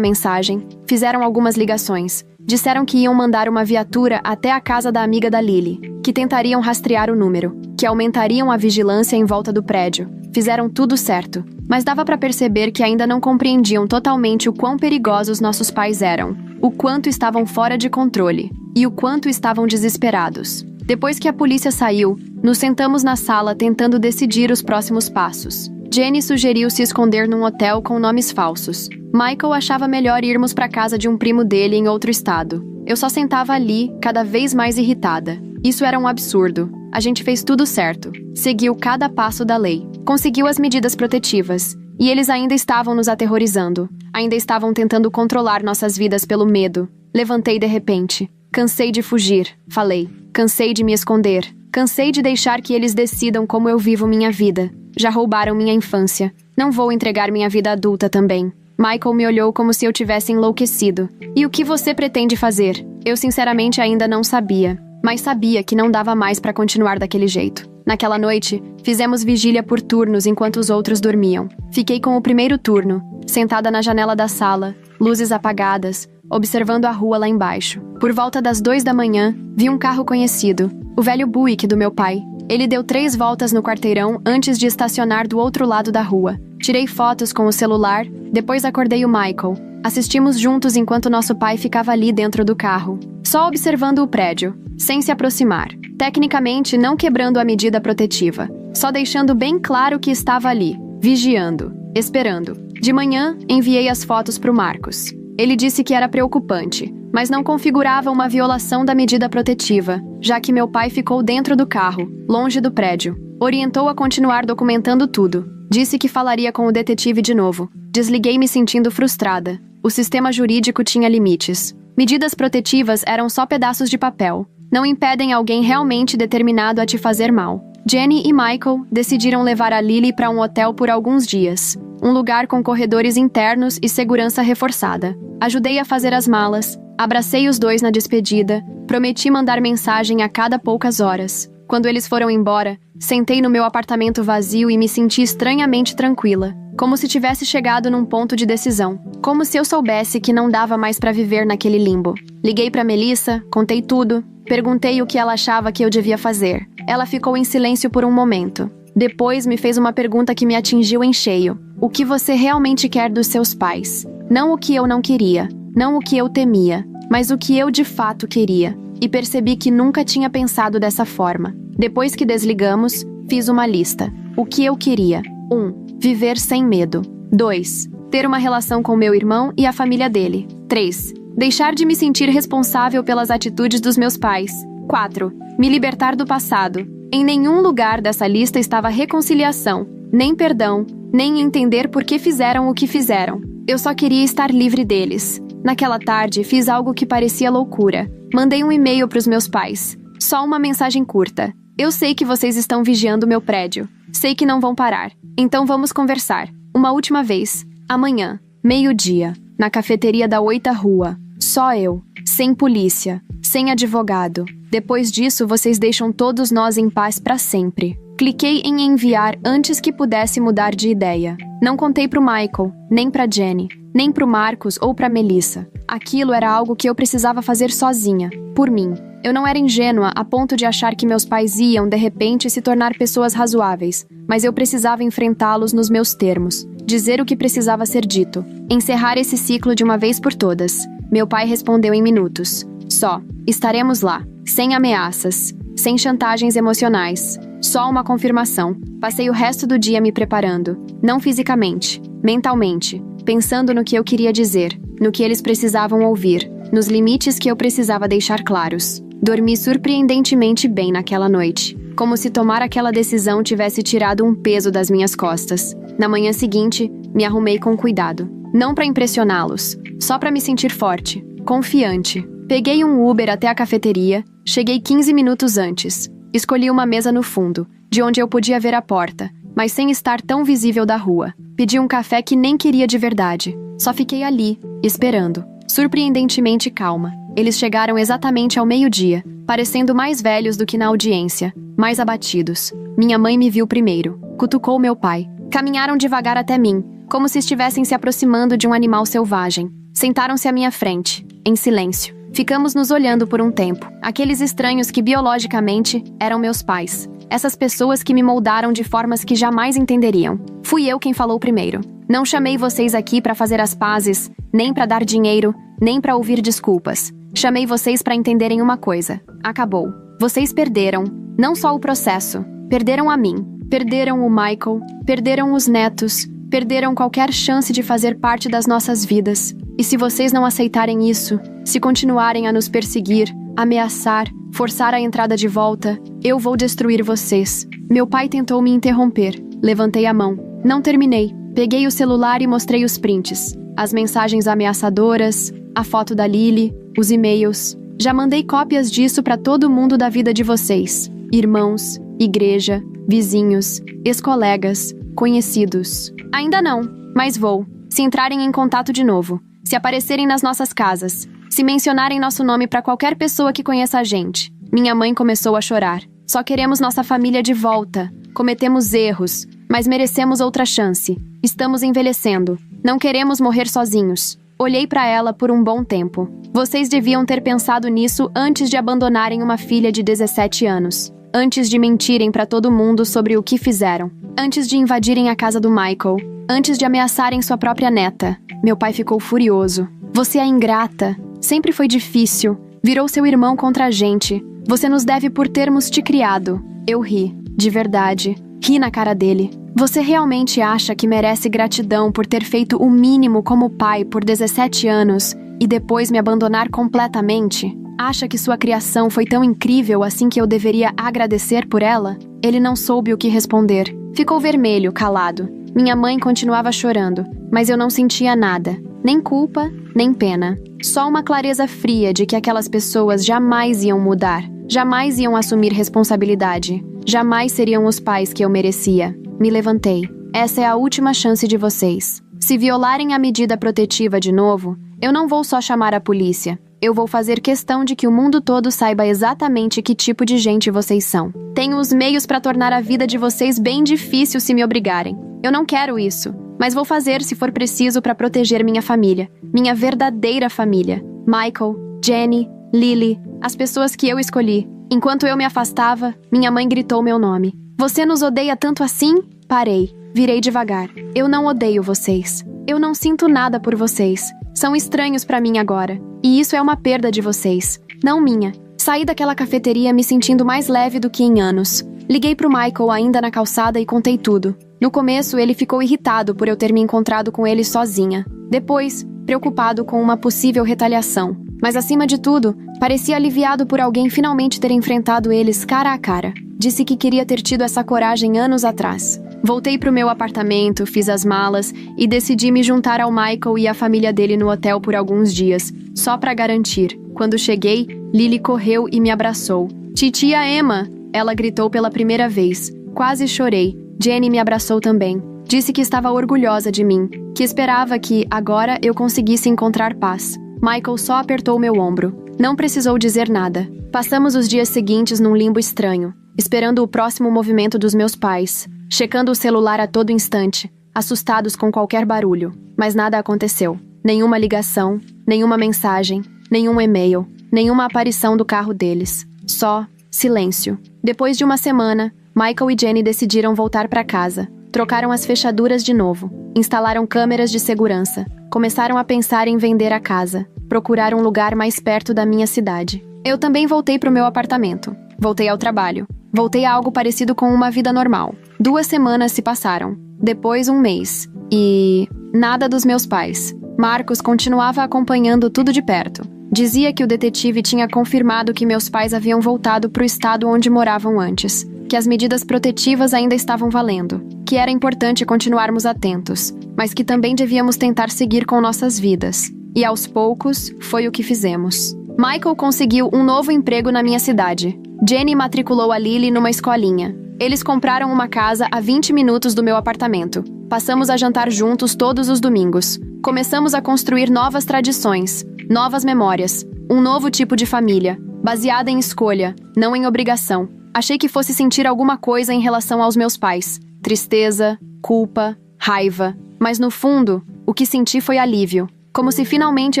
Speaker 1: mensagem, fizeram algumas ligações. Disseram que iam mandar uma viatura até a casa da amiga da Lily, que tentariam rastrear o número, que aumentariam a vigilância em volta do prédio. Fizeram tudo certo, mas dava para perceber que ainda não compreendiam totalmente o quão perigosos nossos pais eram, o quanto estavam fora de controle e o quanto estavam desesperados. Depois que a polícia saiu, nos sentamos na sala tentando decidir os próximos passos. Jenny sugeriu se esconder num hotel com nomes falsos. Michael achava melhor irmos para casa de um primo dele em outro estado. Eu só sentava ali, cada vez mais irritada. Isso era um absurdo. A gente fez tudo certo. Seguiu cada passo da lei. Conseguiu as medidas protetivas. E eles ainda estavam nos aterrorizando. Ainda estavam tentando controlar nossas vidas pelo medo. Levantei de repente. Cansei de fugir, falei. Cansei de me esconder. Cansei de deixar que eles decidam como eu vivo minha vida. Já roubaram minha infância. Não vou entregar minha vida adulta também. Michael me olhou como se eu tivesse enlouquecido. E o que você pretende fazer? Eu sinceramente ainda não sabia. Mas sabia que não dava mais para continuar daquele jeito. Naquela noite, fizemos vigília por turnos enquanto os outros dormiam. Fiquei com o primeiro turno, sentada na janela da sala, luzes apagadas, observando a rua lá embaixo. Por volta das 2 da manhã, vi um carro conhecido, o velho Buick do meu pai. Ele deu 3 voltas no quarteirão antes de estacionar do outro lado da rua. Tirei fotos com o celular, depois acordei o Michael. Assistimos juntos enquanto nosso pai ficava ali dentro do carro, só observando o prédio, sem se aproximar. Tecnicamente, não quebrando a medida protetiva, só deixando bem claro que estava ali, vigiando, esperando. De manhã, enviei as fotos para o Marcos. Ele disse que era preocupante, mas não configurava uma violação da medida protetiva, já que meu pai ficou dentro do carro, longe do prédio. Orientou a continuar documentando tudo. Disse que falaria com o detetive de novo. Desliguei me sentindo frustrada. O sistema jurídico tinha limites. Medidas protetivas eram só pedaços de papel. Não impedem alguém realmente determinado a te fazer mal. Jenny e Michael decidiram levar a Lily para um hotel por alguns dias. Um lugar com corredores internos e segurança reforçada. Ajudei a fazer as malas, abracei os 2 na despedida, prometi mandar mensagem a cada poucas horas. Quando eles foram embora, sentei no meu apartamento vazio e me senti estranhamente tranquila, como se tivesse chegado num ponto de decisão, como se eu soubesse que não dava mais para viver naquele limbo. Liguei para Melissa, contei tudo, perguntei o que ela achava que eu devia fazer. Ela ficou em silêncio por um momento. Depois me fez uma pergunta que me atingiu em cheio. O que você realmente quer dos seus pais? Não o que eu não queria, não o que eu temia, mas o que eu de fato queria. E percebi que nunca tinha pensado dessa forma. Depois que desligamos, fiz uma lista. O que eu queria? 1. Viver sem medo. 2. Ter uma relação com meu irmão e a família dele. 3. Deixar de me sentir responsável pelas atitudes dos meus pais. 4. Me libertar do passado. Em nenhum lugar dessa lista estava reconciliação, nem perdão, nem entender por que fizeram o que fizeram. Eu só queria estar livre deles. Naquela tarde, fiz algo que parecia loucura. Mandei um e-mail para os meus pais. Só uma mensagem curta. Eu sei que vocês estão vigiando meu prédio. Sei que não vão parar. Então vamos conversar. Uma última vez. Amanhã, meio-dia, na cafeteria da 8ª Rua. Só eu. Sem polícia. Sem advogado. Depois disso, vocês deixam todos nós em paz para sempre. Cliquei em enviar antes que pudesse mudar de ideia. Não contei pro Michael, nem pra Jenny, nem pro Marcos ou pra Melissa. Aquilo era algo que eu precisava fazer sozinha, por mim. Eu não era ingênua a ponto de achar que meus pais iam, de repente, se tornar pessoas razoáveis, mas eu precisava enfrentá-los nos meus termos, dizer o que precisava ser dito, encerrar esse ciclo de uma vez por todas. Meu pai respondeu em minutos. Só, estaremos lá, sem ameaças, sem chantagens emocionais, só uma confirmação. Passei o resto do dia me preparando, não fisicamente, mentalmente, pensando no que eu queria dizer, no que eles precisavam ouvir, nos limites que eu precisava deixar claros. Dormi surpreendentemente bem naquela noite, como se tomar aquela decisão tivesse tirado um peso das minhas costas. Na manhã seguinte, me arrumei com cuidado. Não para impressioná-los, só para me sentir forte, confiante. Peguei um Uber até a cafeteria, cheguei 15 minutos antes. Escolhi uma mesa no fundo, de onde eu podia ver a porta, mas sem estar tão visível da rua. Pedi um café que nem queria de verdade. Só fiquei ali, esperando. surpreendentemente calma. Eles chegaram exatamente ao meio-dia, parecendo mais velhos do que na audiência, mais abatidos. Minha mãe me viu primeiro, cutucou meu pai. Caminharam devagar até mim, como se estivessem se aproximando de um animal selvagem. Sentaram-se à minha frente, em silêncio. Ficamos nos olhando por um tempo. Aqueles estranhos que biologicamente eram meus pais. Essas pessoas que me moldaram de formas que jamais entenderiam. Fui eu quem falou primeiro. Não chamei vocês aqui para fazer as pazes, nem para dar dinheiro, nem para ouvir desculpas. Chamei vocês para entenderem uma coisa. Acabou. Vocês perderam, não só o processo, perderam a mim. Perderam o Michael, perderam os netos, perderam qualquer chance de fazer parte das nossas vidas. E se vocês não aceitarem isso, se continuarem a nos perseguir, ameaçar, forçar a entrada de volta, eu vou destruir vocês. Meu pai tentou me interromper. Levantei a mão. Não terminei. Peguei o celular e mostrei os prints. As mensagens ameaçadoras, a foto da Lily, os e-mails. Já mandei cópias disso para todo mundo da vida de vocês. Irmãos, igreja, vizinhos, ex-colegas, conhecidos. Ainda não, mas vou. Se entrarem em contato de novo, se aparecerem nas nossas casas, se mencionarem nosso nome para qualquer pessoa que conheça a gente. Minha mãe começou a chorar. Só queremos nossa família de volta. Cometemos erros, mas merecemos outra chance. Estamos envelhecendo. Não queremos morrer sozinhos. Olhei para ela por um bom tempo. Vocês deviam ter pensado nisso antes de abandonarem uma filha de 17 anos. Antes de mentirem para todo mundo sobre o que fizeram. Antes de invadirem a casa do Michael. Antes de ameaçarem sua própria neta. Meu pai ficou furioso. Você é ingrata. Sempre foi difícil. Virou seu irmão contra a gente. Você nos deve por termos te criado. Eu ri. De verdade. Ri na cara dele. Você realmente acha que merece gratidão por ter feito o mínimo como pai por 17 anos e depois me abandonar completamente? Acha que sua criação foi tão incrível assim que eu deveria agradecer por ela? Ele não soube o que responder. Ficou vermelho, calado. Minha mãe continuava chorando, mas eu não sentia nada. Nem culpa, nem pena. Só uma clareza fria de que aquelas pessoas jamais iam mudar. Jamais iam assumir responsabilidade. Jamais seriam os pais que eu merecia. Me levantei. Essa é a última chance de vocês. Se violarem a medida protetiva de novo, eu não vou só chamar a polícia. Eu vou fazer questão de que o mundo todo saiba exatamente que tipo de gente vocês são. Tenho os meios para tornar a vida de vocês bem difícil se me obrigarem. Eu não quero isso, mas vou fazer se for preciso para proteger minha família. Minha verdadeira família. Michael, Jenny, Lily, as pessoas que eu escolhi. Enquanto eu me afastava, minha mãe gritou meu nome. Você nos odeia tanto assim? Parei. Virei devagar. Eu não odeio vocês. Eu não sinto nada por vocês. São estranhos pra mim agora. E isso é uma perda de vocês. Não minha. Saí daquela cafeteria me sentindo mais leve do que em anos. Liguei pro Michael ainda na calçada e contei tudo. No começo, ele ficou irritado por eu ter me encontrado com ele sozinha. Depois, preocupado com uma possível retaliação. Mas acima de tudo, parecia aliviado por alguém finalmente ter enfrentado eles cara a cara. Disse que queria ter tido essa coragem anos atrás. Voltei pro meu apartamento, fiz as malas e decidi me juntar ao Michael e à família dele no hotel por alguns dias, só pra garantir. Quando cheguei, Lily correu e me abraçou. Titia Emma! Ela gritou pela primeira vez. Quase chorei. Jenny me abraçou também. Disse que estava orgulhosa de mim, que esperava que, agora, eu conseguisse encontrar paz. Michael só apertou meu ombro. Não precisou dizer nada. Passamos os dias seguintes num limbo estranho, esperando o próximo movimento dos meus pais, checando o celular a todo instante, assustados com qualquer barulho. Mas nada aconteceu. Nenhuma ligação, nenhuma mensagem, nenhum e-mail, nenhuma aparição do carro deles. Só silêncio. Depois de uma semana, Michael e Jenny decidiram voltar para casa. Trocaram as fechaduras de novo. Instalaram câmeras de segurança. Começaram a pensar em vender a casa. Procurar um lugar mais perto da minha cidade. Eu também voltei pro meu apartamento. Voltei ao trabalho. Voltei a algo parecido com uma vida normal. 2 semanas se passaram. Depois 1 mês. E nada dos meus pais. Marcos continuava acompanhando tudo de perto. Dizia que o detetive tinha confirmado que meus pais haviam voltado pro estado onde moravam antes. Que as medidas protetivas ainda estavam valendo. Que era importante continuarmos atentos. Mas que também devíamos tentar seguir com nossas vidas. E aos poucos, foi o que fizemos. Michael conseguiu um novo emprego na minha cidade. Jenny matriculou a Lily numa escolinha. Eles compraram uma casa a 20 minutos do meu apartamento. Passamos a jantar juntos todos os domingos. Começamos a construir novas tradições. Novas memórias. Um novo tipo de família, baseada em escolha, não em obrigação. Achei que fosse sentir alguma coisa em relação aos meus pais. Tristeza, culpa, raiva. Mas no fundo, o que senti foi alívio. Como se finalmente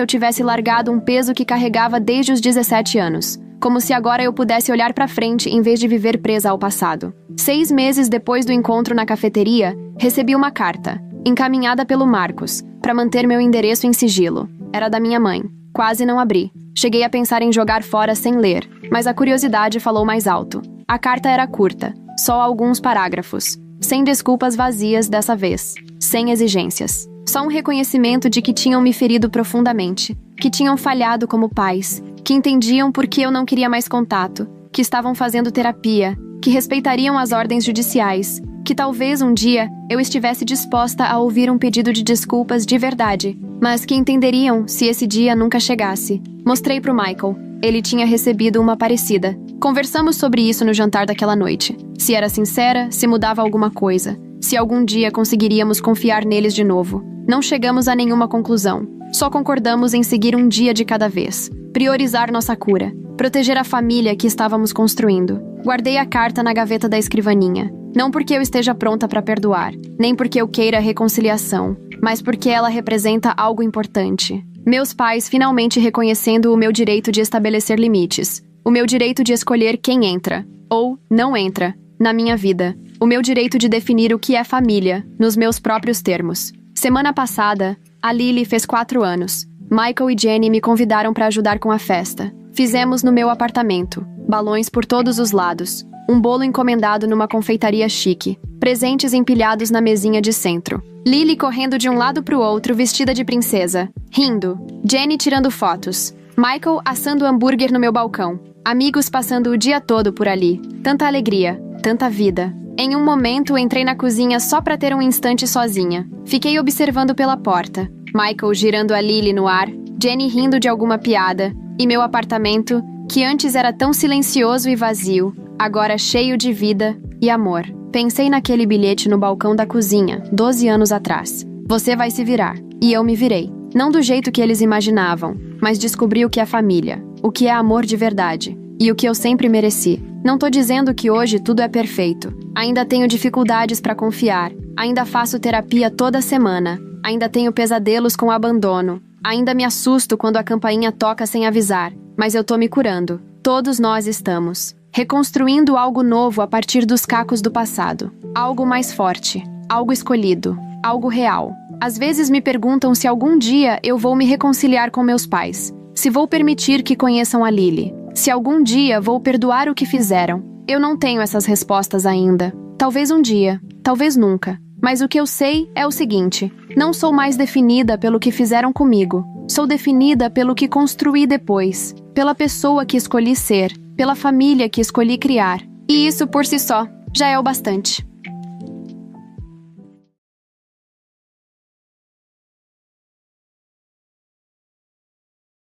Speaker 1: eu tivesse largado um peso que carregava desde os 17 anos. Como se agora eu pudesse olhar para frente em vez de viver presa ao passado. 6 meses depois do encontro na cafeteria, recebi uma carta, encaminhada pelo Marcos, para manter meu endereço em sigilo. Era da minha mãe. Quase não abri. Cheguei a pensar em jogar fora sem ler, mas a curiosidade falou mais alto. A carta era curta, só alguns parágrafos. Sem desculpas vazias dessa vez. Sem exigências. Só um reconhecimento de que tinham me ferido profundamente, que tinham falhado como pais, que entendiam por que eu não queria mais contato, que estavam fazendo terapia, que respeitariam as ordens judiciais, que talvez um dia eu estivesse disposta a ouvir um pedido de desculpas de verdade, mas que entenderiam se esse dia nunca chegasse. Mostrei pro Michael. Ele tinha recebido uma parecida. Conversamos sobre isso no jantar daquela noite. Se era sincera, se mudava alguma coisa. Se algum dia conseguiríamos confiar neles de novo. Não chegamos a nenhuma conclusão. Só concordamos em seguir um dia de cada vez. Priorizar nossa cura. Proteger a família que estávamos construindo. Guardei a carta na gaveta da escrivaninha. Não porque eu esteja pronta para perdoar, nem porque eu queira reconciliação, mas porque ela representa algo importante. Meus pais finalmente reconhecendo o meu direito de estabelecer limites. O meu direito de escolher quem entra, ou não entra, na minha vida. O meu direito de definir o que é família, nos meus próprios termos. Semana passada, a Lily fez 4 anos. Michael e Jenny me convidaram para ajudar com a festa. Fizemos no meu apartamento. Balões por todos os lados. Um bolo encomendado numa confeitaria chique. Presentes empilhados na mesinha de centro. Lily correndo de um lado pro outro vestida de princesa. Rindo. Jenny tirando fotos. Michael assando hambúrguer no meu balcão. Amigos passando o dia todo por ali. Tanta alegria. Tanta vida. Em um momento, entrei na cozinha só para ter um instante sozinha. Fiquei observando pela porta. Michael girando a Lily no ar. Jenny rindo de alguma piada. E meu apartamento, que antes era tão silencioso e vazio, agora cheio de vida e amor. Pensei naquele bilhete no balcão da cozinha, 12 anos atrás. Você vai se virar. E eu me virei. Não do jeito que eles imaginavam, mas descobri o que é família, o que é amor de verdade, e o que eu sempre mereci. Não tô dizendo que hoje tudo é perfeito. Ainda tenho dificuldades para confiar. Ainda faço terapia toda semana. Ainda tenho pesadelos com abandono. Ainda me assusto quando a campainha toca sem avisar. Mas eu tô me curando. Todos nós estamos. Reconstruindo algo novo a partir dos cacos do passado. Algo mais forte. Algo escolhido. Algo real. Às vezes me perguntam se algum dia eu vou me reconciliar com meus pais. Se vou permitir que conheçam a Lily. Se algum dia vou perdoar o que fizeram. Eu não tenho essas respostas ainda. Talvez um dia. Talvez nunca. Mas o que eu sei é o seguinte: não sou mais definida pelo que fizeram comigo. Sou definida pelo que construí depois. Pela pessoa que escolhi ser. Pela família que escolhi criar. E isso por si só já é o bastante.